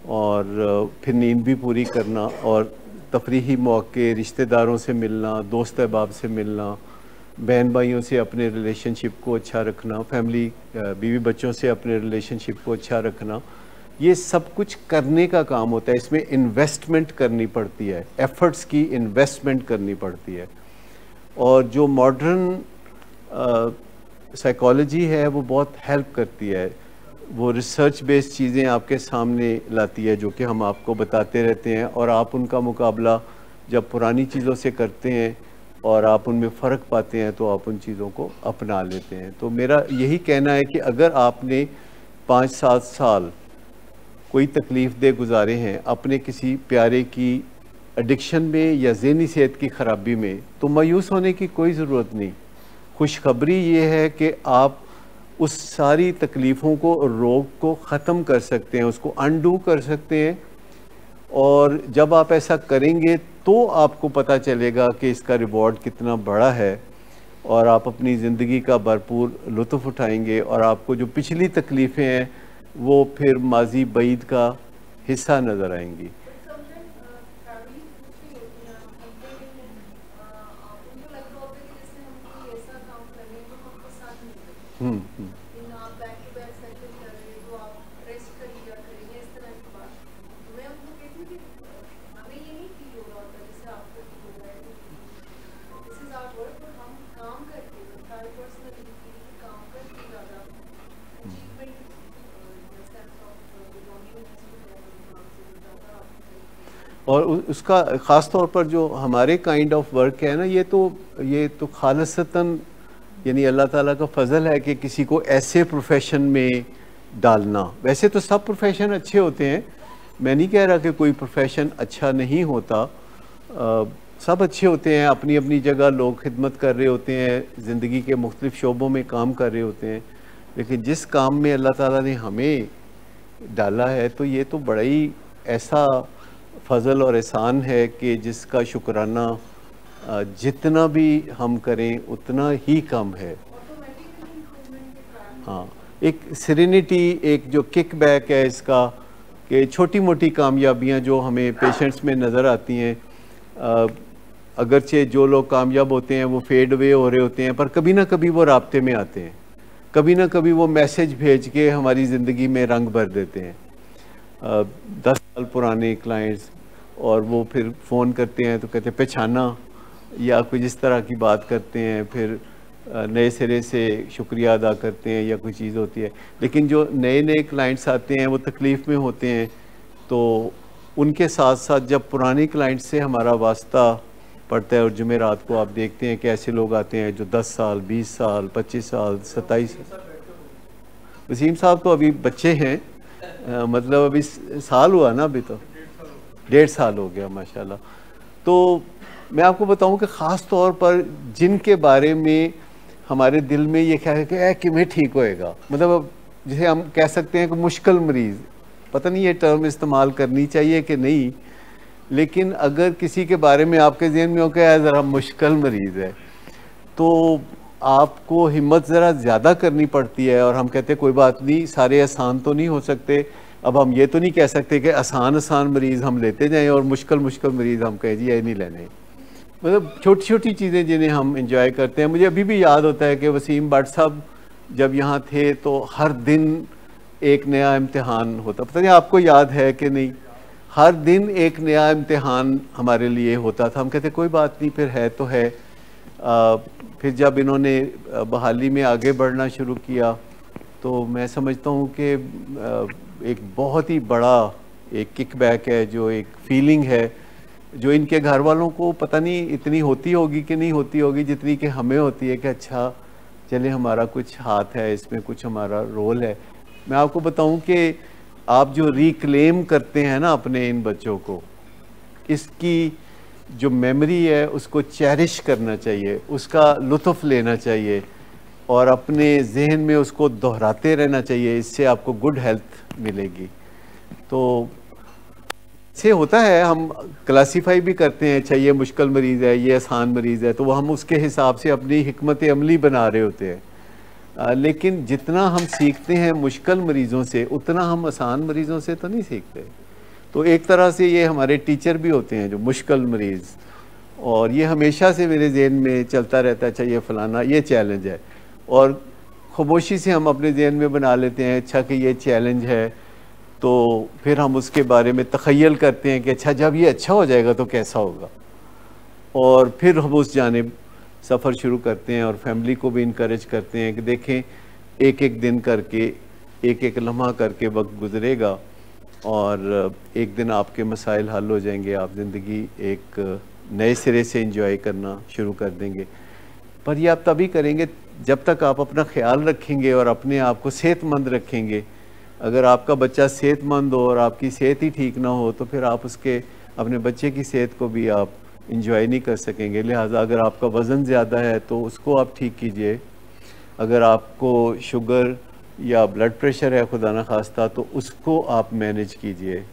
और फिर नींद भी पूरी करना, और तफरीही मौके, रिश्तेदारों से मिलना, दोस्त अहबाब से मिलना, बहन भाइयों से अपने रिलेशनशिप को अच्छा रखना, फैमिली बीवी बच्चों से अपने रिलेशनशिप को अच्छा रखना, ये सब कुछ करने का काम होता है। इसमें इन्वेस्टमेंट करनी पड़ती है, एफर्ट्स की इन्वेस्टमेंट करनी पड़ती है। और जो मॉडर्न साइकोलॉजी है वो बहुत हेल्प करती है, वो रिसर्च बेस्ड चीज़ें आपके सामने लाती है जो कि हम आपको बताते रहते हैं, और आप उनका मुकाबला जब पुरानी चीज़ों से करते हैं और आप उनमें फ़र्क पाते हैं तो आप उन चीज़ों को अपना लेते हैं। तो मेरा यही कहना है कि अगर आपने 5-7 साल कोई तकलीफ़ दे गुजारे हैं अपने किसी प्यारे की एडिक्शन में या ज़हनी सेहत की ख़राबी में, तो मायूस होने की कोई ज़रूरत नहीं। खुशखबरी ये है कि आप उस सारी तकलीफ़ों को, रोग को ख़त्म कर सकते हैं, उसको अनडू कर सकते हैं, और जब आप ऐसा करेंगे तो आपको पता चलेगा कि इसका रिवॉर्ड कितना बड़ा है, और आप अपनी ज़िंदगी का भरपूर लुत्फ़ उठाएंगे, और आपको जो पिछली तकलीफ़ें हैं वो फिर माजी बईद का हिस्सा नज़र आएंगी। और उसका ख़ास तौर पर जो हमारे काइंड ऑफ वर्क है ना, ये तो खालिसतन यानी अल्लाह ताला का फ़ज़ल है कि किसी को ऐसे प्रोफेशन में डालना। वैसे तो सब प्रोफेशन अच्छे होते हैं, मैं नहीं कह रहा कि कोई प्रोफेशन अच्छा नहीं होता, सब अच्छे होते हैं, अपनी अपनी जगह लोग खिदमत कर रहे होते हैं, ज़िंदगी के मुख्तलिफ़ शोबों में काम कर रहे होते हैं, लेकिन जिस काम में अल्लाह ताला ने हमें डाला है तो ये तो बड़ा ही ऐसा फ़ज़ल और एहसान है कि जिसका शुक्राना जितना भी हम करें उतना ही कम है। हाँ, एक सेरेनिटी, एक जो किक बैक है इसका, कि छोटी मोटी कामयाबियां जो हमें पेशेंट्स में नज़र आती हैं, अगरचे जो लोग कामयाब होते हैं वो फेड अवे हो रहे होते हैं, पर कभी ना कभी वो राब्ते में आते हैं, कभी ना कभी वो मैसेज भेज के हमारी ज़िंदगी में रंग भर देते हैं। 10 साल पुराने क्लाइंट्स, और वो फिर फ़ोन करते हैं तो कहते हैं पहचाना, या कुछ इस तरह की बात करते हैं, फिर नए सिरे से शुक्रिया अदा करते हैं या कोई चीज़ होती है। लेकिन जो नए नए क्लाइंट्स आते हैं वो तकलीफ़ में होते हैं, तो उनके साथ साथ जब पुराने क्लाइंट्स से हमारा वास्ता पड़ता है, और जुमेरात को आप देखते हैं कि ऐसे लोग आते हैं जो 10 साल, 20 साल, 25 साल, 27। वसीम साहब तो अभी बच्चे हैं, मतलब अभी साल हुआ ना, अभी तो 1.5 साल हो गया माशाल्लाह। तो मैं आपको बताऊं कि ख़ास तौर पर जिनके बारे में हमारे दिल में ये ख्याल है कि मैं ठीक होएगा, मतलब जिसे हम कह सकते हैं कि मुश्किल मरीज़, पता नहीं ये टर्म इस्तेमाल करनी चाहिए कि नहीं, लेकिन अगर किसी के बारे में आपके ज़हन में हो कि ज़रा मुश्किल मरीज़ है, तो आपको हिम्मत ज़रा ज़्यादा करनी पड़ती है। और हम कहते हैं कोई बात नहीं, सारे आसान तो नहीं हो सकते। अब हम ये तो नहीं कह सकते कि आसान मरीज़ हम लेते जाएं और मुश्किल मरीज़ हम कहें जी ये नहीं लेने। मतलब छोटी छोटी चीज़ें जिन्हें हम इंजॉय करते हैं। मुझे अभी भी याद होता है कि वसीम भट्ट साहब जब यहाँ थे तो हर दिन एक नया इम्तिहान होता, पता नहीं आपको याद है कि नहीं, हर दिन एक नया इम्तिहान हमारे लिए होता था। हम कहते कोई बात नहीं, फिर है तो है। फिर जब इन्होंने बहाली में आगे बढ़ना शुरू किया तो मैं समझता हूँ कि एक बहुत ही बड़ा एक किकबैक है, जो एक फीलिंग है जो इनके घर वालों को पता नहीं इतनी होती होगी कि नहीं होती होगी जितनी कि हमें होती है कि अच्छा चले हमारा कुछ हाथ है इसमें, कुछ हमारा रोल है। मैं आपको बताऊं कि आप जो रिक्लेम करते हैं ना अपने इन बच्चों को, इसकी जो मेमोरी है उसको चेरिश करना चाहिए, उसका लुत्फ़ लेना चाहिए और अपने जहन में उसको दोहराते रहना चाहिए। इससे आपको गुड हेल्थ मिलेगी। तो से होता है, हम क्लासीफाई भी करते हैं, अच्छा ये मुश्किल मरीज़ है, ये आसान मरीज़ है, तो हम उसके हिसाब से अपनी हिकमत अमली बना रहे होते हैं। लेकिन जितना हम सीखते हैं मुश्किल मरीज़ों से, उतना हम आसान मरीज़ों से तो नहीं सीखते। तो एक तरह से ये हमारे टीचर भी होते हैं जो मुश्किल मरीज़, और ये हमेशा से मेरे जहन में चलता रहता है, अच्छा ये फ़लाना ये चैलेंज है, और खामोशी से हम अपने जहन में बना लेते हैं अच्छा कि ये चैलेंज है। तो फिर हम उसके बारे में तख़य्युल करते हैं कि अच्छा जब ये अच्छा हो जाएगा तो कैसा होगा, और फिर हम उस जानिब सफ़र शुरू करते हैं और फैमिली को भी इनकरेज करते हैं कि देखें एक एक दिन करके, एक एक लम्हा करके वक्त गुजरेगा और एक दिन आपके मसाइल हल हो जाएंगे, आप ज़िंदगी एक नए सिरे से इंजॉय करना शुरू कर देंगे। पर ये आप तभी करेंगे जब तक आप अपना ख्याल रखेंगे और अपने आप को सेहतमंद रखेंगे। अगर आपका बच्चा सेहतमंद हो और आपकी सेहत ही ठीक ना हो तो फिर आप उसके अपने बच्चे की सेहत को भी आप इंजॉय नहीं कर सकेंगे। लिहाजा अगर आपका वज़न ज़्यादा है तो उसको आप ठीक कीजिए, अगर आपको शुगर या ब्लड प्रेशर है खुदा न खास्ता तो उसको आप मैनेज कीजिए,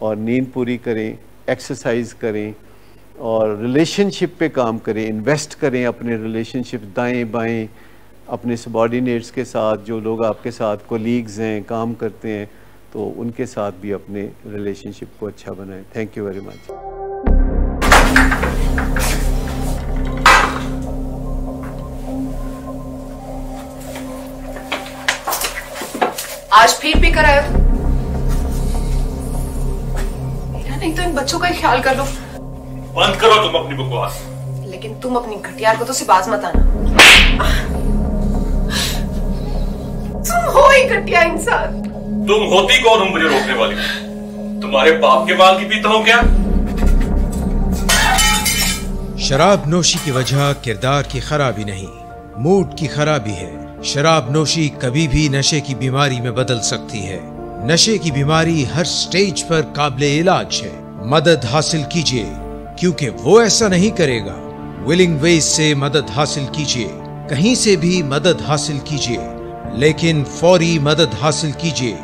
और नींद पूरी करें, एक्सरसाइज करें और रिलेशनशिप पे काम करें, इन्वेस्ट करें अपने रिलेशनशिप दाएं बाएं अपने सबॉर्डिनेट्स के साथ, जो लोग आपके साथ कोलीग्स हैं, काम करते हैं, तो उनके साथ भी अपने रिलेशनशिप को अच्छा बनाएं। Thank you very much. आज फिर पी कर आए हो? मेरा नहीं तो इन बच्चों का ही ख्याल कर लो। बंद करो तुम अपनी बकवास। लेकिन तुम अपनी घटिया हरकतों से बाज मत आना। तुम हो ही घटिया इंसान। तुम होती कौन हो मुझे रोकने वाली? तुम्हारे बाप के बाल की पीता हूं क्या? शराब नोशी की वजह किरदार की खराबी नहीं, मूड की खराबी है। शराब नोशी कभी भी नशे की बीमारी में बदल सकती है। नशे की बीमारी हर स्टेज पर काबिले इलाज है। मदद हासिल कीजिए, क्योंकि वो ऐसा नहीं करेगा। विलिंग वेज से मदद हासिल कीजिए, कहीं से भी मदद हासिल कीजिए, लेकिन फौरी मदद हासिल कीजिए।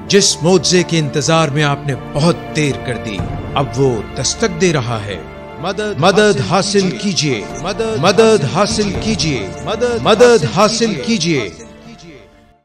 जिस मुआवजे के इंतजार में आपने बहुत देर कर दी, अब वो दस्तक दे रहा है। मदद हासिल कीजिए, मदद हासिल कीजिए, मदद हासिल कीजिए।